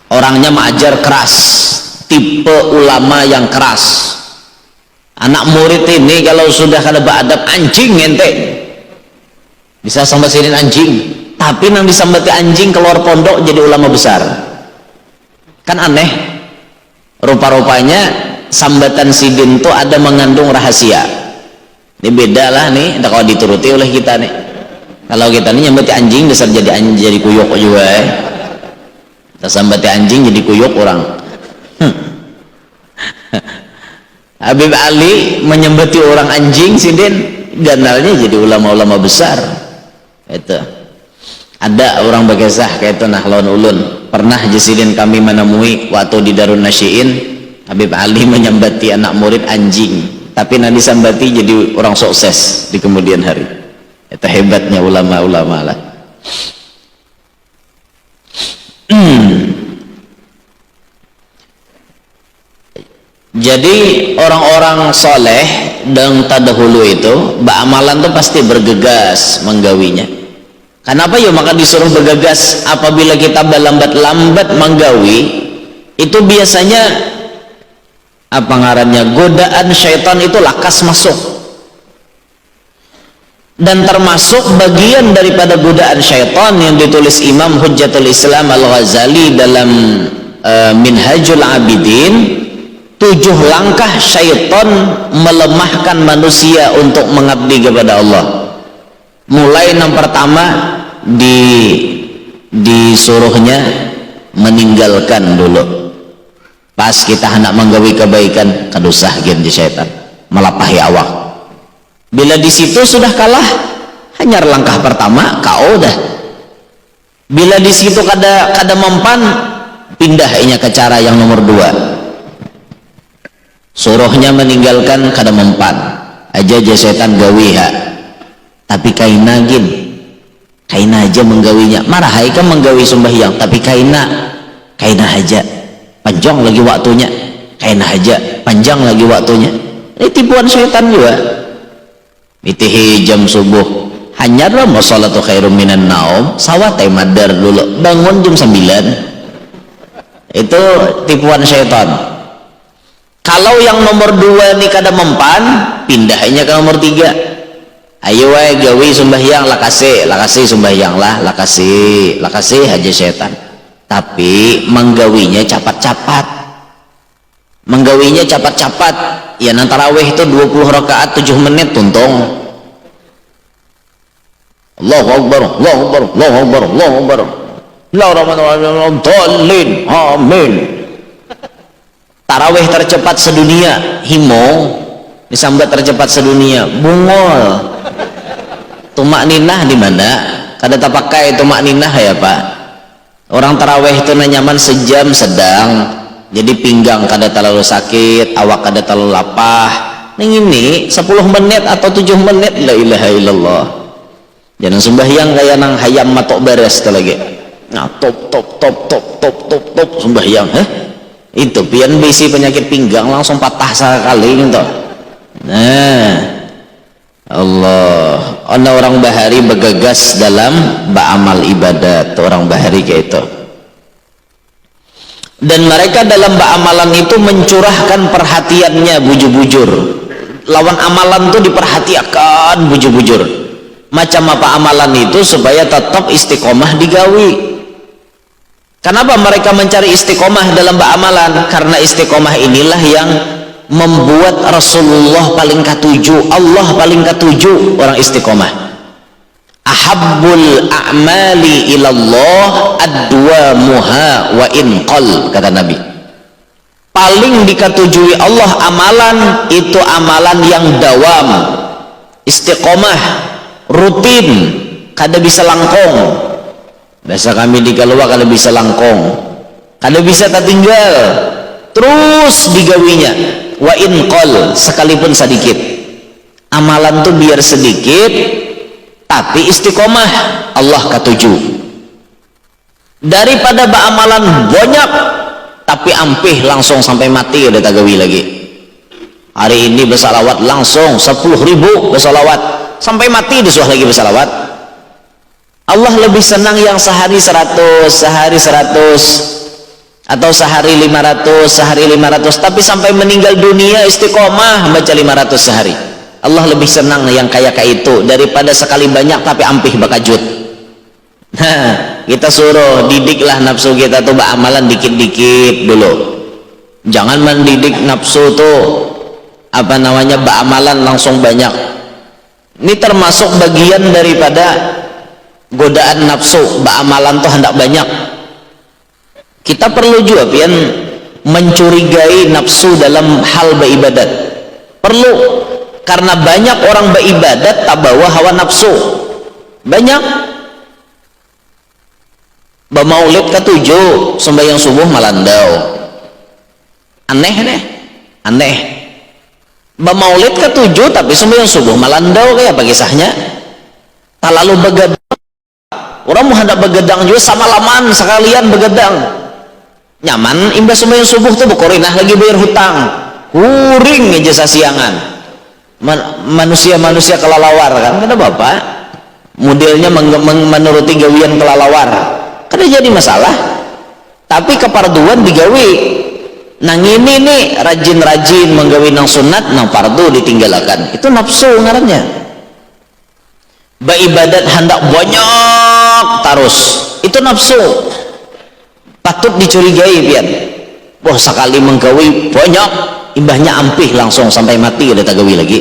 orangnya mengajar keras, tipe ulama yang keras. Anak murid ini kalau sudah kada beradab anjing ente bisa sambatin anjing, tapi nang disambati anjing keluar pondok jadi ulama besar. Kan aneh, rupa-rupanya sambatan sidin tuh ada mengandung rahasia. Ini beda lah nih, kalau dituruti oleh kita nih. Kalau kita nih nyambati anjing dasar jadi kuyuk juga kita sambati anjing jadi kuyuk orang. Habib Ali menyambati orang anjing sidin, ganalnya jadi ulama-ulama besar. Itu ada orang berkisah kayak itu nahlon ulun, pernah jasidin kami menemui waktu di Darun Nasyiin Habib Ali menyambati anak murid anjing, tapi nanti sambati jadi orang sukses di kemudian hari. Itu hebatnya ulama-ulama lah. Jadi orang-orang soleh dan tadahulu itu beramalan tuh pasti bergegas menggawinya. Kenapa ya maka disuruh bergegas? Apabila kita berlambat-lambat menggawi, itu biasanya apa ngarannya, godaan syaitan itu lakas masuk. Dan termasuk bagian daripada godaan syaitan yang ditulis Imam Hujjatul Islam Al-Ghazali dalam Minhajul Abidin, 7 langkah syaitan melemahkan manusia untuk mengabdi kepada Allah. Mulai yang pertama disuruhnya meninggalkan dulu. Pas kita hendak menggawi kebaikan, kadusah gen di syaitan melapahi awak. Bila di situ sudah kalah, hanya langkah pertama kau dah. Bila di situ kada mempan, pindahnya ke cara yang nomor 2. Suruhnya meninggalkan kada mempan, aja setan gawi ha. Tapi kaina aja menggawinya. Marahai kan menggawi sembahyang, tapi kaina aja panjang lagi waktunya, kaina aja panjang lagi waktunya. Ini tipuan syaitan juga. Mitihi jam subuh hanya mau salatu khairum minan naum, sawat madar dulu bangun jam 9. Itu tipuan syaitan. Kalau yang nomor 2 nih kada mempan, pindahnya ke nomor 3. Ayo wae gawi sembahyang, lakase sembahyang lah, lakase aja setan. Tapi menggawinya cepat-cepat. Ya nang tarawih itu 20 rakaat 7 menit tuntung. Allahu Akbar, Allahu Akbar, Allahu Akbar, Allahu Akbar. Bismillahirrahmanirrahim. Amin. Tarawih tercepat sedunia, himo disambat tercepat sedunia, bungol. Tumak ninah di mana? Kada tak pakai tumak ninah ya Pak. Orang tarawih itu nyaman sejam sedang, jadi pinggang kada terlalu sakit, awak kada terlalu lapah. Ini 10 menit atau 7 menit, la ilaha illallah. Jangan sembahyang kayak nang hayam matok beres lagi. Nah, top sembahyang, itu pian bisi penyakit pinggang langsung patah sekali gitu. Nah, Allah, orang bahari bergegas dalam beramal ibadat, orang bahari kayak itu. Dan mereka dalam beramalan itu mencurahkan perhatiannya bujur-bujur. Lawan amalan itu diperhatikan bujur-bujur. Macam apa amalan itu supaya tetap istiqomah digawi. Kenapa mereka mencari istiqomah dalam beramalan? Karena istiqomah inilah yang membuat Rasulullah paling ketujuh, Allah paling ketujuh orang istiqomah. Ahabbul a'mali ilallah adwamuha wa inqal, kata Nabi. Paling diketujui Allah amalan itu amalan yang dawam, istiqomah, rutin, kada bisa langkong. Biasa kami di Kalua kada bisa langkong, kada bisa tertinggal, terus digawinya. Wa inqal, sekalipun sedikit amalan tuh biar sedikit tapi istiqomah, Allah ketujuh. Daripada beramalan banyak tapi ampih langsung sampai mati udah tagawi lagi. Hari ini bersalawat langsung 10.000 bersalawat sampai mati disuah lagi bersalawat. Allah lebih senang yang sehari 100, sehari 100 atau sehari 500, tapi sampai meninggal dunia istiqomah baca 500 sehari. Allah lebih senang yang kayak itu daripada sekali banyak tapi ampih bakajut. Nah, kita suruh didiklah nafsu kita tuh amalan dikit-dikit dulu. Jangan mendidik nafsu tuh amalan langsung banyak. Ini termasuk bagian daripada godaan nafsu, amalan tuh hendak banyak. Kita perlu juga pian mencurigai nafsu dalam hal beribadat. Perlu, karena banyak orang beribadat tak bawa hawa nafsu. Banyak bemaulid ke-7 sembahyang subuh malandau. Aneh. Bemaulid ke-7 tapi sembahyang subuh malandau, kayak apa kisahnya? Tak lalu begadang. Orang mau hendak begadang juga sama laman sekalian begadang. Nyaman imbas sembahyang subuh tuh bukorinah lagi bayar hutang. Huring aja sasiangan. Manusia kelalawar kan, kata bapak modelnya menuruti gawian kelalawar, kada jadi masalah. Tapi keparduan digawi nang ini nih rajin-rajin menggawi nang sunat, nang fardu ditinggalkan, itu nafsu ngarannya. Beribadat hendak banyak terus, itu nafsu. Patut dicurigai pian. Wah, sekali menggawi banyak, imbahnya ampih langsung sampai mati udah tak gawi lagi.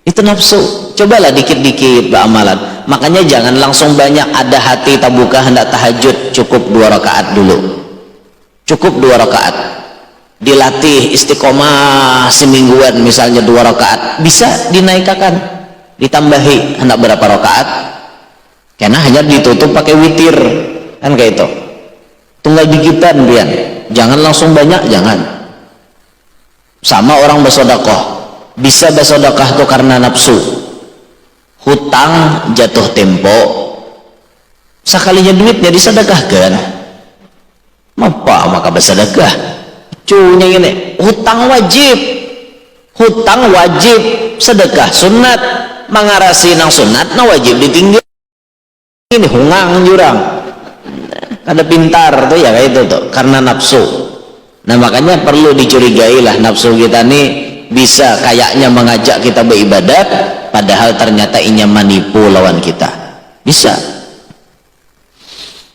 Itu nafsu. Cobalah dikit-dikit beramalan. Makanya jangan langsung banyak. Ada hati tabuka hendak tahajud, cukup 2 rakaat dulu. Cukup 2 rakaat. Dilatih istiqomah semingguan, misalnya 2 rakaat, bisa dinaikkan, ditambahi hendak berapa rakaat. Karena hanya ditutup pakai witir, kan kayak itu. Tunggal dikitan pian. Jangan langsung banyak, jangan. Sama orang bersedekah, bisa bersedekah tuh karena nafsu. Hutang jatuh tempo, sekalinya duitnya disedekahkan, apa maka bersedekah. Cunya ini hutang wajib, sedekah sunat, mengarasi nang sunat na wajib ditinggal. Ini hungang jurang, ada pintar tuh ya kayak itu tuh, karena nafsu. Nah makanya perlu dicurigai lah nafsu kita nih, bisa kayaknya mengajak kita beribadat padahal ternyata inya manipu lawan kita, bisa.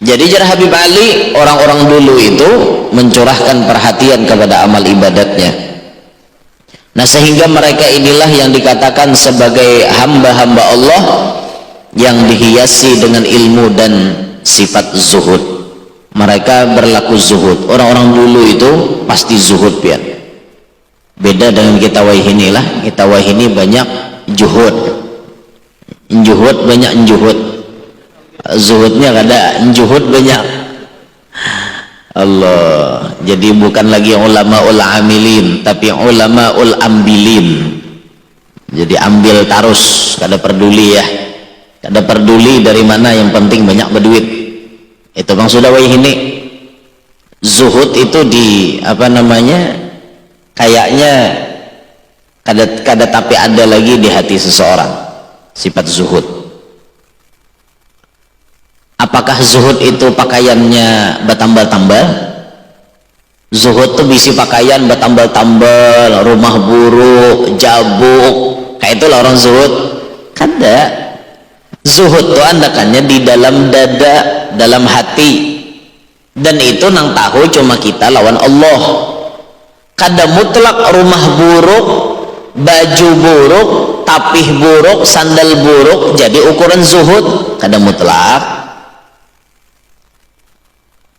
Jadi jar Habib Ali, orang-orang dulu itu mencurahkan perhatian kepada amal ibadatnya. Nah sehingga mereka inilah yang dikatakan sebagai hamba-hamba Allah yang dihiasi dengan ilmu dan sifat zuhud. Mereka berlaku zuhud. Orang-orang dulu itu pasti zuhud pian. Beda dengan kita wahini lah. Kita wahini banyak juhud. Banyak juhud. Zuhudnya kada, juhud banyak. Allah. Jadi bukan lagi ulama-ul amilin, tapi ulama-ul ambilin. Jadi ambil tarus, kada peduli ya. Kada peduli dari mana, yang penting banyak berduit. Itu bang sudah wahini. Zuhud itu di kayaknya kada tapi ada lagi di hati seseorang sifat zuhud. Apakah zuhud itu pakaiannya bertambal-tambal? Zuhud tuh bisi pakaian bertambal-tambal, rumah buruk, jabuk, kayak itulah orang zuhud. Kada. Zuhud tuh andakannya di dalam dada, dalam hati, dan itu nang tahu cuma kita lawan Allah. Kada mutlak rumah buruk, baju buruk, tapih buruk, sandal buruk jadi ukuran zuhud. Kada mutlak.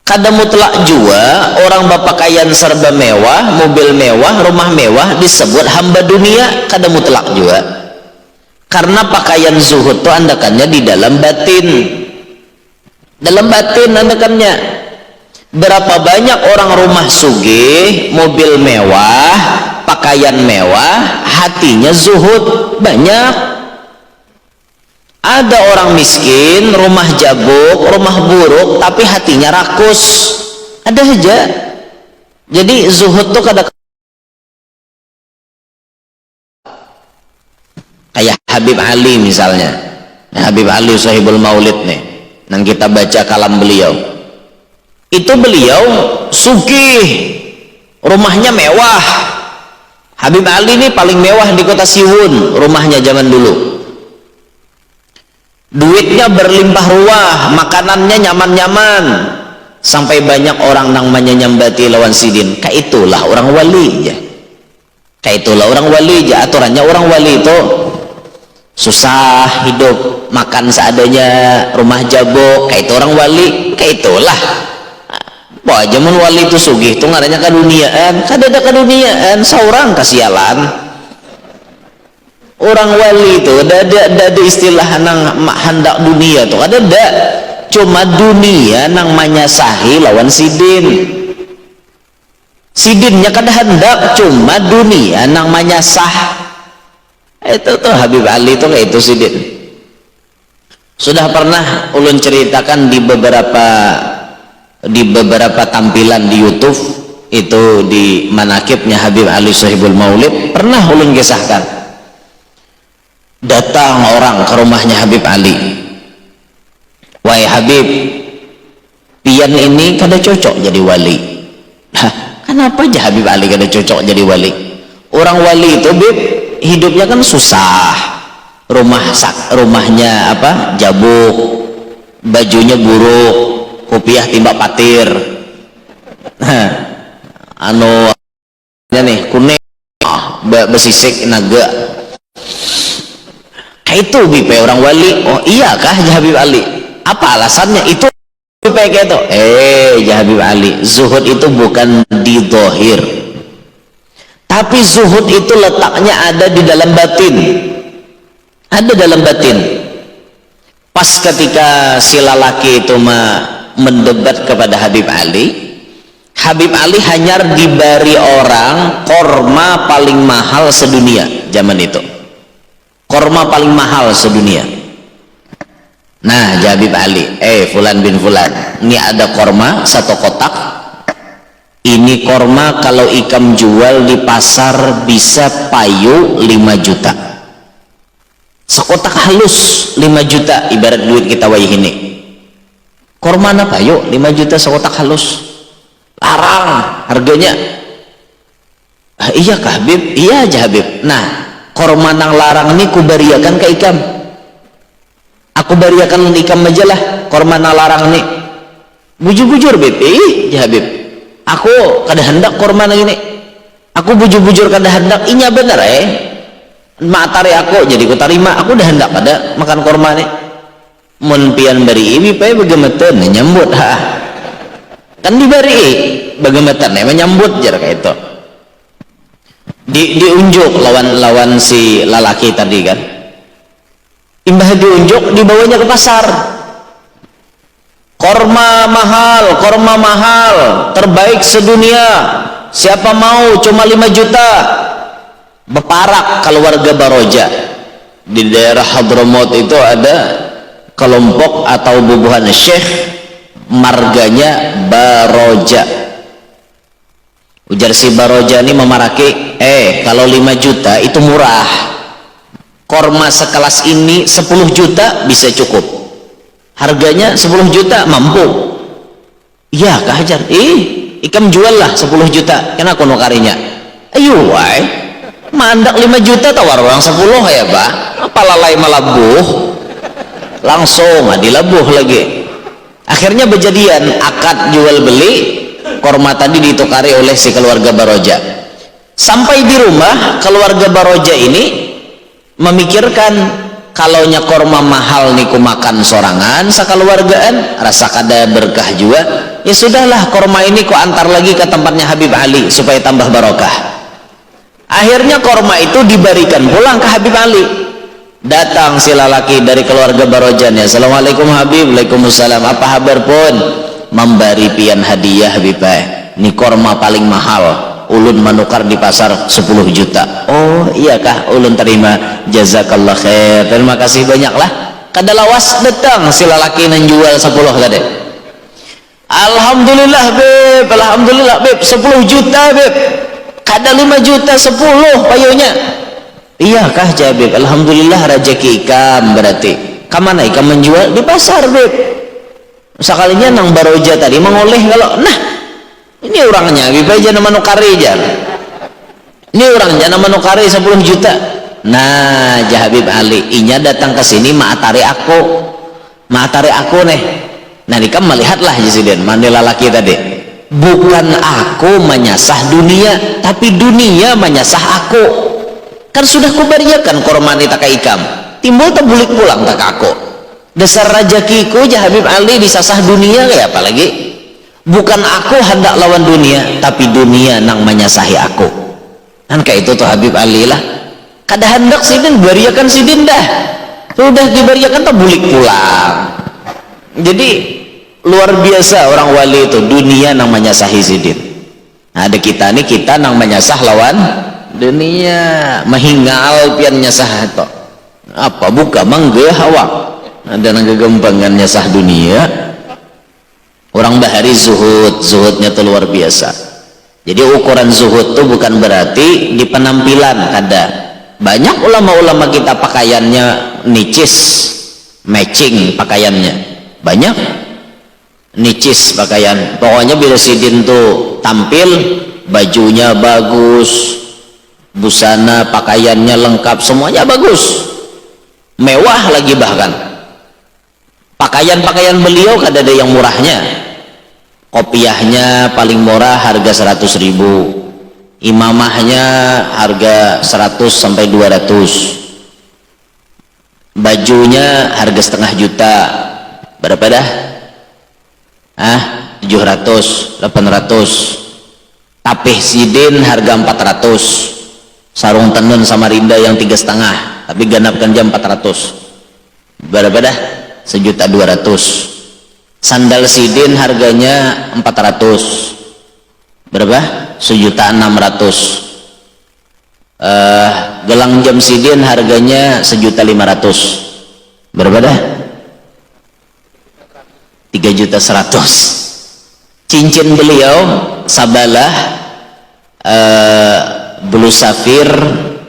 Kada mutlak juga orang berpakaian serba mewah, mobil mewah, rumah mewah disebut hamba dunia. Kada mutlak juga. Karena pakaian zuhud itu andakannya di dalam batin. Dalam batin andakannya. Berapa banyak orang rumah sugih, mobil mewah, pakaian mewah, hatinya zuhud. Banyak. Ada orang miskin, rumah jabuk, rumah buruk, tapi hatinya rakus. Ada aja. Jadi zuhud itu kada kayak Habib Ali misalnya. Habib Ali sahibul maulid nih, yang kita baca kalam beliau. Itu beliau sugih, rumahnya mewah. Habib Ali ini paling mewah di kota Siwun, rumahnya zaman dulu. duitnya berlimpah ruah, makanannya nyaman-nyaman, sampai banyak orang nang menyambati lawan sidin. Itulah orang wali ya. Itulah orang wali ya. Aturannya orang wali itu susah hidup, makan seadanya, rumah jabok. Itu orang wali. Itulah wah zaman wali itu sugih itu ngaranya kaduniaan, kadada kaduniaan seorang kasialan. Orang wali itu ada istilah nang hendak dunia tuh ada, cuma dunia nang manyasahi lawan sidin. Sidinnya kada hendak, cuma dunia nang manyasah. Itu tuh Habib Ali tuh kayak itu sidin. Sudah pernah ulun ceritakan di beberapa tampilan di YouTube itu, di manakibnya Habib Ali Sohibul Maulid pernah ulun kisahkan. Datang orang ke rumahnya Habib Ali, wahai Habib, pian ini kada cocok jadi wali. Kenapa aja Habib Ali kada cocok jadi wali? Orang wali itu Bib hidupnya kan susah, rumahnya apa, jabuk, bajunya buruk, kopiah timbak patir, nih kuning, besisik naga. Itu bipe orang wali. Oh iya kah Habib Ali? Apa alasannya itu bipe kayak itu? Habib Ali, zuhud itu bukan di zahir, tapi zuhud itu letaknya ada di dalam batin. Ada dalam batin. Pas ketika si lalaki itu mendebat kepada Habib Ali, Habib Ali hanya diberi orang korma paling mahal sedunia zaman itu. Korma paling mahal sedunia. Nah Habib Ali, fulan bin fulan, ini ada korma satu kotak. Ini korma kalau ikam jual di pasar bisa payu 5 juta. Sekotak halus 5 juta, ibarat duit kita wayah ini. Korma na payu 5 juta sekotak halus. Larang harganya. Iya kah Habib? Iya aja Habib. Nah korma nang larang ini ku bariakan ke ikam. Aku bariakan ikam aja lah korma nang larang ini. Bujur-bujur Bib. Habib, aku kada hendak korma nang ini. Aku bujur-bujur kada hendak. Inya bener matari aku jadi ku tarima. Aku dah hendak pada makan korma nih. Mun pian bari ibi pae begemetan nyambut kan dibari begemetan menyambut jar kayak itu. Diunjuk lawan si lalaki tadi kan, imbah diunjuk dibawanya ke pasar. Korma mahal terbaik sedunia, siapa mau, cuma 5 juta. Beparak keluarga Baroja. Di daerah Hadramaut itu ada kelompok atau bubuhan syekh, marganya Baroja. Ujar si Baroja ini memaraki, kalau 5 juta itu murah. Korma sekelas ini 10 juta bisa cukup. Harganya 10 juta mampu. Iya kah Hajar? Ikam jual lah 10 juta. Kena kono karinya. Ayo wai. Mandak 5 juta tawar orang 10 ya Pak. Apa lalai malabuh? Langsung dilabuh lagi. Akhirnya berjadian akad jual beli. Korma tadi ditukari oleh si keluarga Baroja. Sampai di rumah keluarga Baroja ini memikirkan, kalaunya korma mahal niku makan sorangan sakeluargaan, rasa kada berkah juga. Ya sudahlah, korma ini ku antar lagi ke tempatnya Habib Ali supaya tambah barokah. Akhirnya korma itu diberikan pulang ke Habib Ali. Datang si lalaki dari keluarga Barojan, ya Assalamualaikum Habib. Waalaikumsalam. Apa kabar pun? Memberi pian hadiah Habib, ini korma paling mahal, ulun menukar di pasar 10 juta. Oh iya kah? Ulun terima. Jazakallah khair, terima kasih banyak lah. Kada lawas datang si lalaki menjual 10 kada. Alhamdulillah Beb, alhamdulillah Beb, 10 juta Beb. Kada 5 juta 10 payunya. Iya kah Jabib? Alhamdulillah rezeki ikam berarti. Kamana ikam menjual? Di pasar Beb. Sekalinya nang Baroja tadi mengoleh kalau ini orangnya Habib aja nama nukari jar. Ini orangnya nama nukari 10 juta. Nah, Habib Ali inya datang ke sini maatari aku nih. Nah, nikam melihatlah Jisiden mandela laki tadi. Bukan aku menyasah dunia, tapi dunia menyasah aku. Kan sudah kubariakan kormani tak ikam. Timbul terbulik pulang tak aku. Dasar rajakiku Habib Ali disasah dunia kayak apa lagi? Bukan aku hendak lawan dunia, tapi dunia nang menyasahi aku. Kan kayak itu tuh Habib Ali lah. Kada hendak sidin bariakan sidin dah. Sudah dibariakan terbulik pulang. Jadi luar biasa orang wali itu, dunia nang menyasahi sidin. Nah, ada kita nih, kita nang menyasah lawan dunia, mahingal pian nyasah itu. Apa buka mangga hawa. Ada nang kegembangan nyasah dunia. Orang bahari zuhudnya tuh luar biasa. Jadi ukuran zuhud tuh bukan berarti di penampilan, kada. Banyak ulama-ulama kita pakaiannya nicis, matching pakaiannya. Banyak nicis pakaian. Pokoknya bila sidin tuh tampil, bajunya bagus, busana pakaiannya lengkap, semuanya bagus, mewah lagi. Bahkan pakaian beliau kada ada yang murahnya. Kopiahnya paling murah harga 100.000, imamahnya harga 100 sampai 200, bajunya harga 500.000. Berapa dah? 700, 800. Tapih sidin harga 400, sarung tenun Samarinda yang 3,5 tapi ganapkan jam 400. Berapa dah? 1.200.000. Sandal sidin harganya 400. Berapa? 1.600.000. Gelang jam sidin harganya 1.500.000. Berapa dah? 3.100.000. Cincin beliau sabalah blue safir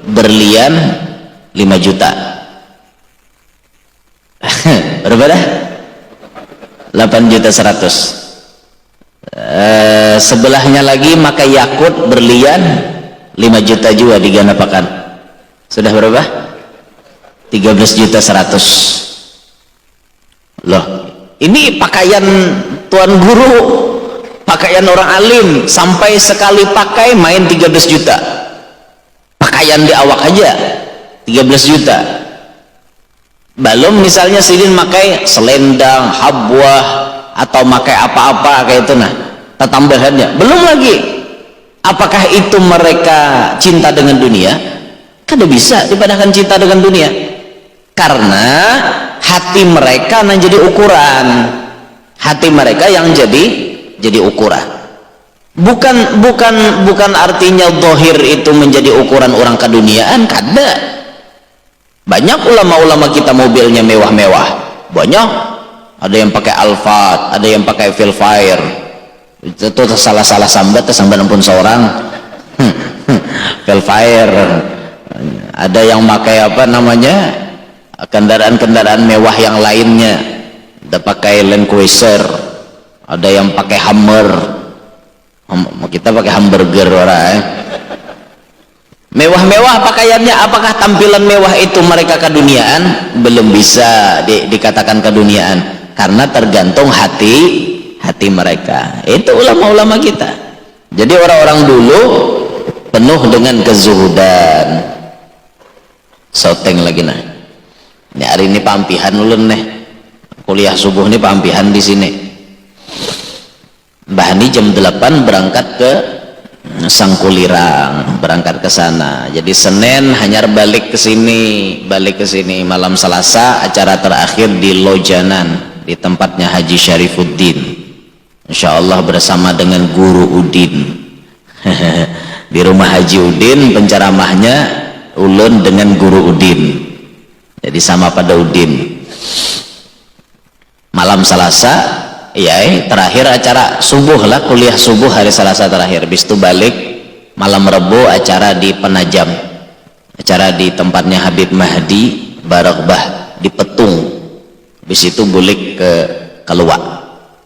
berlian 5 juta. Berapa dah? 8.100.000. Sebelahnya lagi makai yakut berlian 5 juta juga diganapakan. Sudah berapa? 13.100.000. Loh, ini pakaian tuan guru, pakaian orang alim, sampai sekali pakai main 13 juta. Pakaian di awak aja 13 juta. Belum misalnya sidin makai selendang, habwah, atau makai apa-apa kayak itu, nah tambahannya belum lagi. Apakah itu mereka cinta dengan dunia? Kada bisa dipadahkan cinta dengan dunia, karena hati mereka yang jadi ukuran. Hati mereka yang jadi ukuran. Bukan artinya zahir itu menjadi ukuran orang keduniaan, kada. Banyak ulama-ulama kita mobilnya mewah-mewah, banyak. Ada yang pakai Alphard, ada yang pakai Velfire. Itu salah sambat ampun seorang. Velfire. Ada yang pakai apa namanya, kendaraan-kendaraan mewah yang lainnya. Ada pakai Land Cruiser, ada yang pakai Hummer. Kita pakai hamburger orang. Mewah-mewah pakaiannya. Apakah tampilan mewah itu mereka keduniaan? Belum bisa dikatakan keduniaan, karena tergantung hati mereka. Itu ulama-ulama kita. Jadi orang-orang dulu penuh dengan kezuhudan. Soteng lagi nah. Ini hari ini pampihan ulun nih. Kuliah subuh ini pampihan di sini. Mbah ini jam 8 berangkat ke Sangkulirang, berangkat ke sana. Jadi Senin hanyar balik ke sini. Malam Selasa acara terakhir di Lojanan, di tempatnya Haji Syarifuddin. Insya Allah bersama dengan Guru Udin. Di rumah Haji Udin penceramahnya ulun dengan Guru Udin. Jadi sama pada Udin. Malam Selasa terakhir acara subuh lah, kuliah subuh hari Selasa terakhir. Habis itu balik malam Rebo acara di Penajam, acara di tempatnya Habib Mahdi Baragbah di Petung. Habis itu bulik ke Keluak.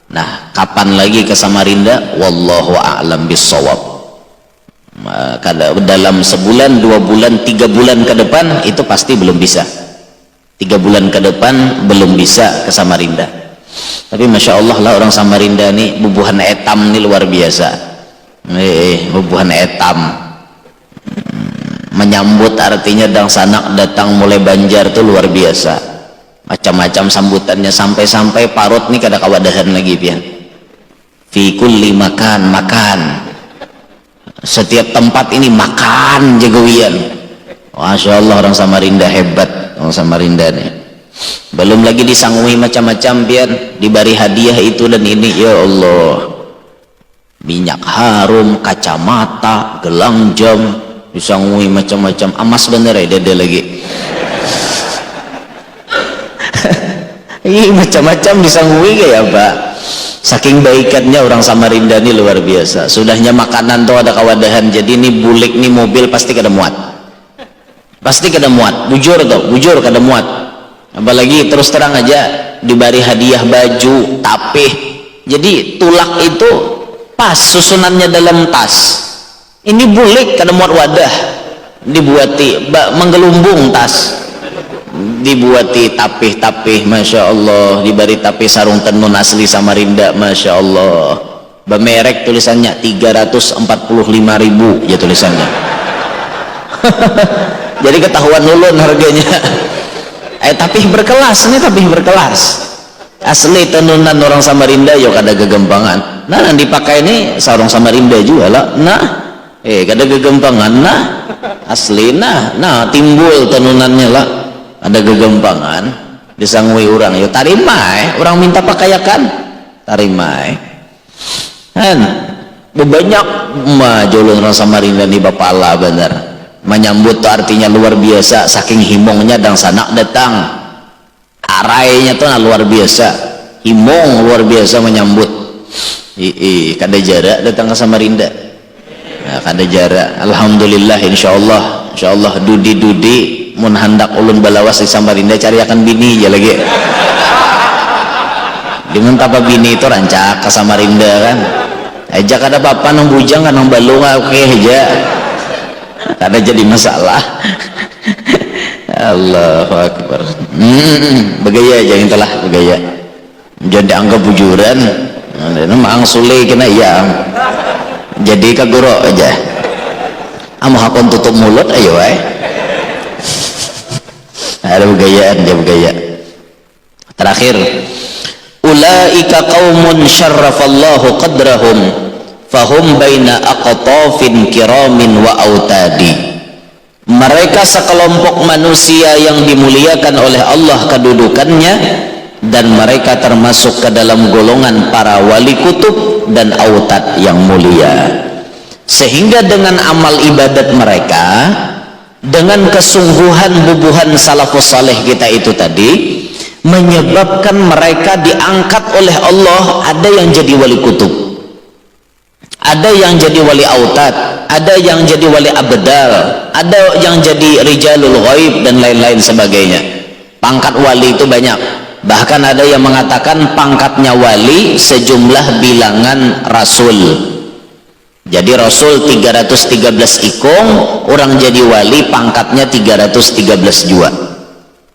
Nah, kapan lagi ke Samarinda? Wallahu a'lam bissawab. dalam sebulan, 2 bulan, 3 bulan ke depan itu pasti belum bisa. 3 bulan ke depan belum bisa ke Samarinda. Tapi Masya Allah lah orang Samarinda nih bubuhan etam nih luar biasa. Bubuhan etam menyambut artinya dang sanak datang mulai Banjar tuh luar biasa, macam-macam sambutannya, sampai-sampai parut nih kada kawadahan lagi pian. Fi kulli makan, setiap tempat ini makan jagowian. Masya Allah orang Samarinda hebat, orang Samarinda nih. Belum lagi disangui macam-macam pian, diberi hadiah itu dan ini, ya Allah, minyak harum, kacamata, gelang jam, disangui macam-macam. Amas bener ya dede lagi. Ih, macam-macam disangui kayak apa? Saking baikannya orang Samarinda ini luar biasa. Sudahnya makanan tuh ada kawadahan. Jadi ini bulik nih mobil pasti kada muat. Pasti kada muat. Bujur tuh, bujur kada muat. Apalagi terus terang aja diberi hadiah baju, tapih. Jadi tulak itu pas susunannya dalam tas. Ini bulik kada muat wadah. Dibuati menggelumbung tas. Dibuati tapih-tapih, Masya Allah, diberi tapih sarung tenun asli Samarinda, Masya Allah, bermerek tulisannya 345.000 ya tulisannya. Jadi ketahuan ulun harganya. Tapih berkelas, ini tapih berkelas asli tenunan orang Samarinda, yo kada gegempangan. Nah yang dipakai ini sarung Samarinda juga lah, nah kada gegempangan, nah asli, nah timbul tenunannya lah, ada gegempangan, disangui orang, yo tarima orang minta pakaiakan, tarima kan banyak majulun orang Samarinda nih bapak Allah bener menyambut tuh artinya luar biasa, saking himongnya dan sanak datang, arainya tuh luar biasa, himong luar biasa menyambut. Kada jarak datang ke Samarinda, nah, kada jarak. Alhamdulillah, insyaallah dudi mun hendak ulun balawas di Samarinda cari akan bini ya lagi. Dengan tapa bini itu rancak ke Samarinda kan. Aja kada apa-apa nang bujang kan nang balung oke aja. Kada jadi masalah. Allahu Akbar. Begaya aja intalah begaya. Jadi anggap bujuran. Memang sule kena iya. Jadi kaguro aja. Amo hakon tutup mulut ayo ada begayaan dia begaya. Terakhir, ulaika qaumun syarrafallahu qadrahum fahum baina aqtafin kiramin wa autadi. Mereka sekelompok manusia yang dimuliakan oleh Allah kedudukannya, dan mereka termasuk ke dalam golongan para wali kutub dan autad yang mulia. Sehingga dengan amal ibadat mereka, dengan kesungguhan bubuhan salafus saleh kita itu tadi, menyebabkan mereka diangkat oleh Allah. Ada yang jadi wali kutub, ada yang jadi wali autad, ada yang jadi wali abdal, ada yang jadi rijalul ghaib dan lain-lain sebagainya. Pangkat wali itu banyak, bahkan ada yang mengatakan pangkatnya wali sejumlah bilangan rasul. Jadi Rasul 313 ikung, orang jadi wali pangkatnya 313 jua.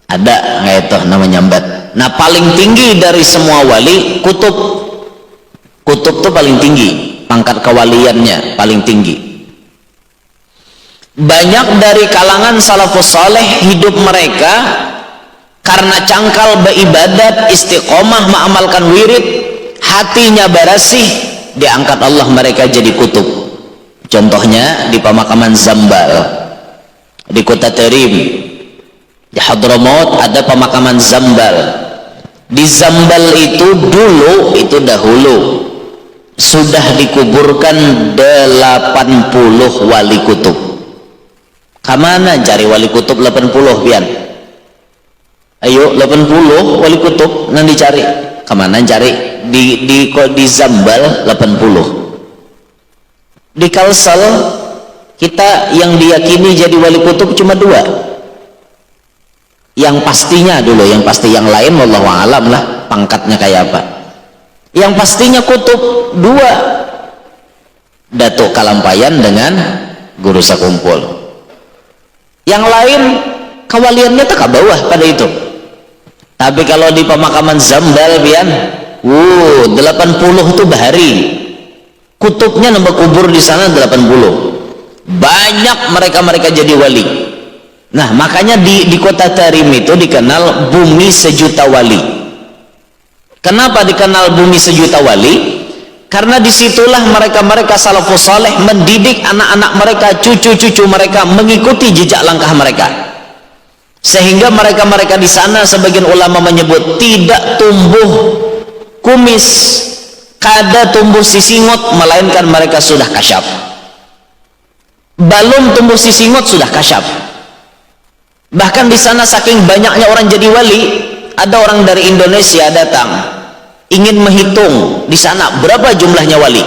Ada nggak itu namanya nyambat. Nah paling tinggi dari semua wali kutub. Kutub tuh paling tinggi, pangkat kewaliannya paling tinggi. Banyak dari kalangan salafus saleh hidup mereka karena cangkal beribadat, istiqomah mengamalkan wirid, hatinya barasih, diangkat Allah mereka jadi kutub. Contohnya di pemakaman Zambal di kota Tarim, di Hadramaut ada pemakaman Zambal. Di Zambal itu dahulu sudah dikuburkan 80 wali kutub. Kamana cari wali kutub 80 pian? Ayo 80 wali kutub nang dicari. Kemana cari? Di Zambal 80. Di Kalsel kita yang diyakini jadi wali kutub cuma 2. Yang pastinya dulu, yang pasti, yang lain wallahu alam lah pangkatnya kayak apa. Yang pastinya kutub 2, Datuk Kalampayan dengan guru sakumpul. Yang lain kawaliannya tak ke bawah pada itu. Tapi kalau di pemakaman Zambal pian, 80 tuh bahari. Kutubnya nambah kubur di sana 80. Banyak mereka jadi wali. Nah, makanya di kota Tarim itu dikenal bumi sejuta wali. Kenapa dikenal bumi sejuta wali? Karena disitulah mereka salafus saleh mendidik anak-anak mereka, cucu-cucu mereka mengikuti jejak langkah mereka. Sehingga mereka di sana, sebagian ulama menyebut, tidak tumbuh kumis, kada tumbuh sisingot, melainkan mereka sudah kasyaf. Belum tumbuh sisingot sudah kasyaf. Bahkan di sana saking banyaknya orang jadi wali, ada orang dari Indonesia datang ingin menghitung di sana berapa jumlahnya wali.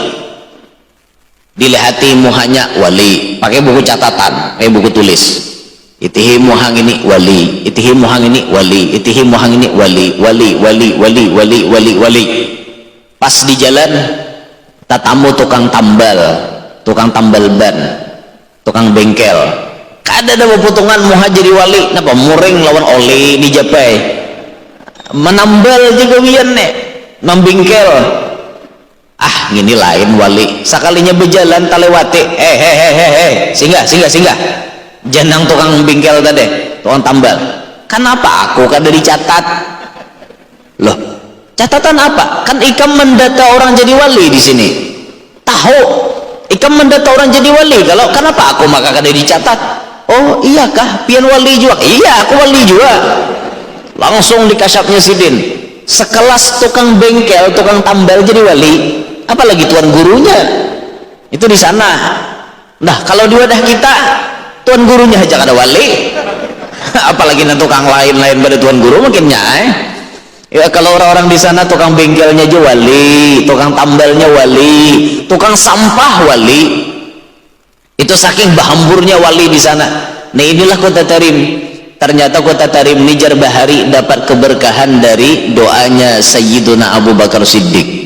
Dilihati muhanya wali, pakai buku catatan, pakai buku tulis. Itihi muhang ini wali, itihi muhang ini wali, itihi muhang ini wali. Pas di jalan tatamu tukang tambal ban, tukang bengkel, kada ada pepotongan muha jadi wali, napa muring lawan oli di japai, menambal juga bian nek, membingkel. Ah, gini lain wali. Sekalinya berjalan talewati, singgah. Janang tukang bingkel tadi, tukang tambal. Kenapa aku kada dicatat? Loh, catatan apa? Kan ikam mendata orang jadi wali di sini. Tahu, ikam mendata orang jadi wali. Kalau kenapa aku maka kada dicatat? Oh, iyakah pian wali juga? Iya, aku wali juga. Langsung dikasyapnya sidin. Sekelas tukang bengkel, tukang tambal jadi wali, apalagi tuan gurunya. Itu di sana. Nah, kalau di wadah kita tuan gurunya aja ada wali, apalagi tukang lain pada tuan guru mungkinnya. Ya, kalau orang-orang di sana tukang bengkelnya aja wali, tukang tambalnya wali, tukang sampah wali. Itu saking bahamburnya wali di sana. Nah, inilah kota Tarim. Ternyata kota Tarim Nijar Bahari dapat keberkahan dari doanya Sayyiduna Abu Bakar Siddiq.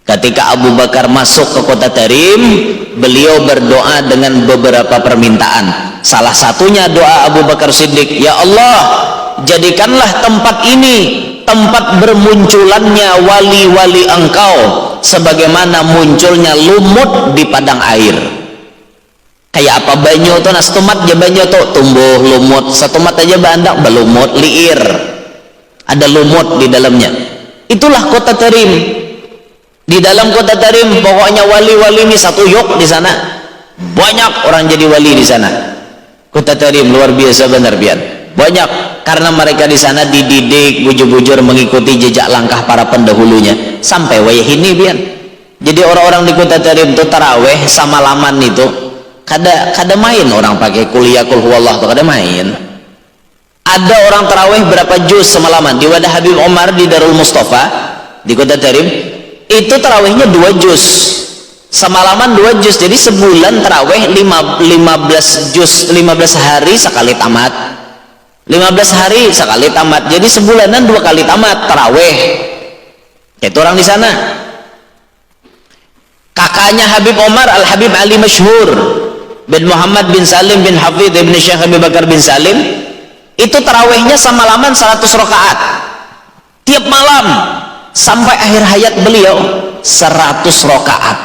Ketika Abu Bakar masuk ke kota Tarim, beliau berdoa dengan beberapa permintaan. Salah satunya doa Abu Bakar Siddiq, ya Allah, jadikanlah tempat ini tempat bermunculannya wali-wali engkau sebagaimana munculnya lumut di padang air. Kayak apa banyu tuh, nas tomat aja banyu tuh tumbuh lumut, satomat aja bandak belumut liir, ada lumut di dalamnya. Itulah kota Tarim. Di dalam kota Tarim pokoknya wali-wali ini satu yok di sana. Banyak orang jadi wali di sana. Kota Tarim luar biasa benar pian. Banyak karena mereka di sana dididik bujur-bujur mengikuti jejak langkah para pendahulunya sampai wayah ini pian. Jadi orang-orang di kota Tarim itu taraweh sama laman itu kada main orang pakai kuliah kul huwallah tuh kada main. Ada orang taraweh berapa juz semalaman di wadah Habib Omar di Darul Mustafa di kota Tarim. Itu tarawihnya 2 juz semalaman 2 juz, jadi sebulan tarawih 15 juz, 15 hari sekali tamat, 15 hari sekali tamat, jadi sebulanan 2 kali tamat tarawih. Itu orang di sana. Kakaknya Habib Omar Al Habib Ali Masyhur bin Muhammad bin Salim bin Hafidh bin Syekh Habib Bakar bin Salim, itu tarawihnya semalaman 100 rakaat tiap malam sampai akhir hayat beliau 100 rakaat,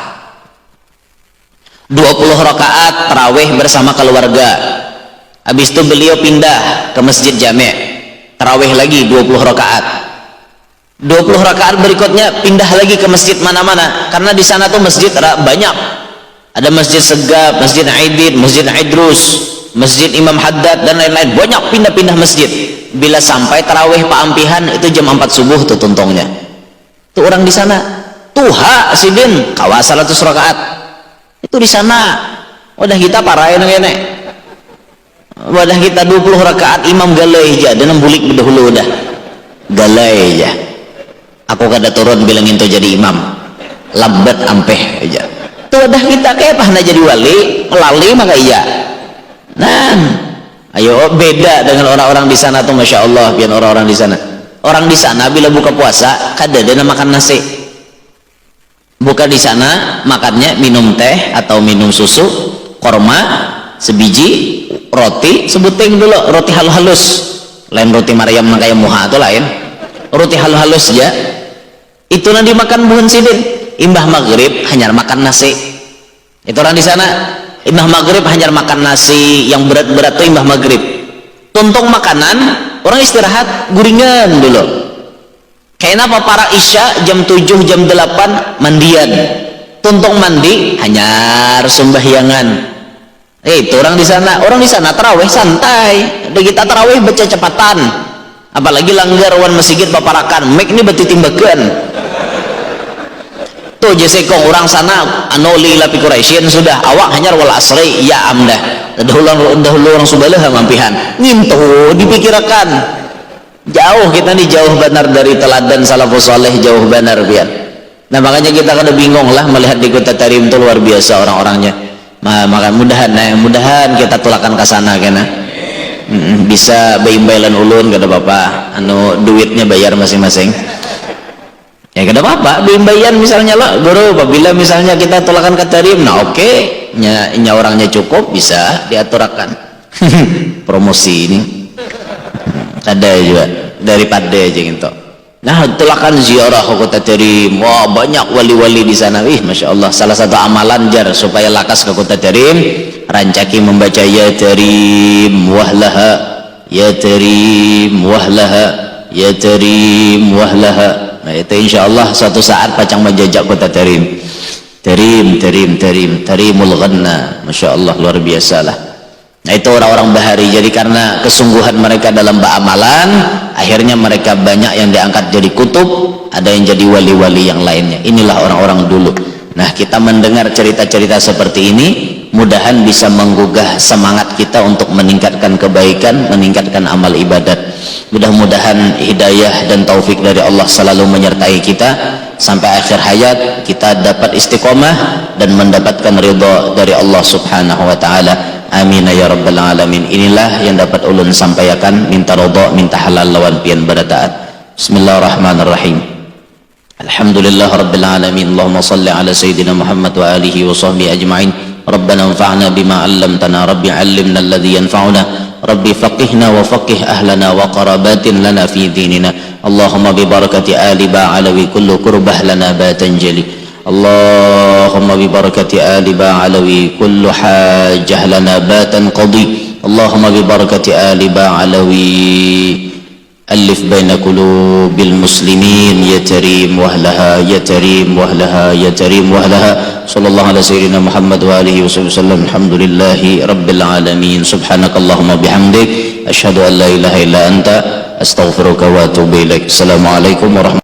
20 rakaat tarawih bersama keluarga. Habis itu beliau pindah ke Masjid Jami', tarawih lagi 20 rakaat. 20 rakaat berikutnya pindah lagi ke masjid mana-mana karena di sana tuh masjid banyak. Ada Masjid Segap, Masjid Aidid, Masjid Aidrus, Masjid Imam Haddad dan lain-lain. Banyak pindah-pindah masjid. Bila sampai tarawih paampihan itu jam 4 subuh tuh tuntungnya. Itu orang di sana tuha sidin kawas 100 rakaat itu di sana. Wadah kita parahin ngene, wadah kita 20 rakaat imam galai aja dan bulik berdahulu udah galai aja. Aku kada turun bilang itu jadi imam lambat ampeh aja. Itu wadah kita kayak apa jadi wali lali maka iya. Nah, ayo beda dengan orang-orang di sana tuh, masya Allah biar orang-orang di sana. Orang di sana bila buka puasa kada ada makan nasi. Buka di sana makannya minum teh atau minum susu, korma, sebiji roti, sebuting dulu roti halus-halus, lain roti Maryam yang kayak muha itu lain, roti halus-halus aja itu nanti makan bukan sidin. Imbah maghrib hanya makan nasi, itu orang di sana imbah maghrib hanya makan nasi yang berat-berat tuh imbah maghrib. Tuntung makanan orang istirahat guringan dulu. Kayaknya apa para isya jam 7 jam 8 mandian, tuntung mandi hanya sembahyangan. Itu orang di sana tarawih santai. Ada kita tarawih baca cepatan, apalagi langgar wan masjid paparakan mek ini beti timbakan tuh jesekong orang sana anoli lapi Quraisyin sudah awak hanya wal asri ya amdah dahulu orang subalah mampihan ngintu dipikirkan jauh kita nih jauh benar dari teladan salafus saleh, jauh benar biar. Nah makanya kita kada bingung lah melihat di Kota Tarim itu luar biasa orang-orangnya. Maka mudahan kita tulakan ke sana kena bisa bayi-bayilan ulun kada apa-apa anu duitnya bayar masing-masing ya kada apa-apa bayi-bayan misalnya lah guru apabila misalnya kita tulakan ke Tarim nah oke nya orangnya cukup bisa diaturakan promosi ini ada juga daripada aja gitu. Nah tulakan ziarah ke Kota Tarim, wah banyak wali-wali di sana. Masya Allah, salah satu amalan jar supaya lakas ke Kota Tarim rancaki membaca ya Tarim wahlaha, ya Tarim wahlaha, ya Tarim wahlaha. Nah itu insya Allah suatu saat pacang menjajak Kota Tarim. Tarimul ghanna, Masya Allah luar biasa lah. Nah itu orang-orang bahari. Jadi karena kesungguhan mereka dalam beramalan, akhirnya mereka banyak yang diangkat jadi kutub, ada yang jadi wali-wali yang lainnya. Inilah orang-orang dulu. Nah kita mendengar cerita-cerita seperti ini, mudahan bisa menggugah semangat kita untuk meningkatkan kebaikan, meningkatkan amal ibadat. Mudah-mudahan hidayah dan taufik dari Allah selalu menyertai kita sampai akhir hayat, kita dapat istiqomah dan mendapatkan ridha dari Allah subhanahu wa ta'ala. Amin ya rabbal alamin. Inilah yang dapat ulun sampaikan, minta ridha, minta halal lawan pian berataat. Bismillahirrahmanirrahim. Alhamdulillah rabbil alamin. Allahumma salli ala sayyidina Muhammad wa alihi wa sahbihi ajma'in. Rabbana anfa'na bima 'allamtana, rabbi 'allimna alladhi yanfa'una, rabbi faqihna wa faqih ahlana wa qarabatin lana fi dinina. Allahumma bi barakati ali ba'alawi kullu kurbah lana batan jali. Allahumma bi barakati ali ba'alawi kullu hajah lana batan qadi. Allahumma bi barakati ali ba'alawi alif baina qulubil muslimin ya tarim wahlaha, ya tarim wahlaha, ya tarim wahlaha. Sallallahu ala sayyidina Muhammad wa alihi wasallam. Alhamdulillahi rabbil alamin. Subhanakallahumma bihamdik asyhadu an la ilaha illa anta astaghfiruka wa atubu ilaik. Assalamualaikum warahmatullahi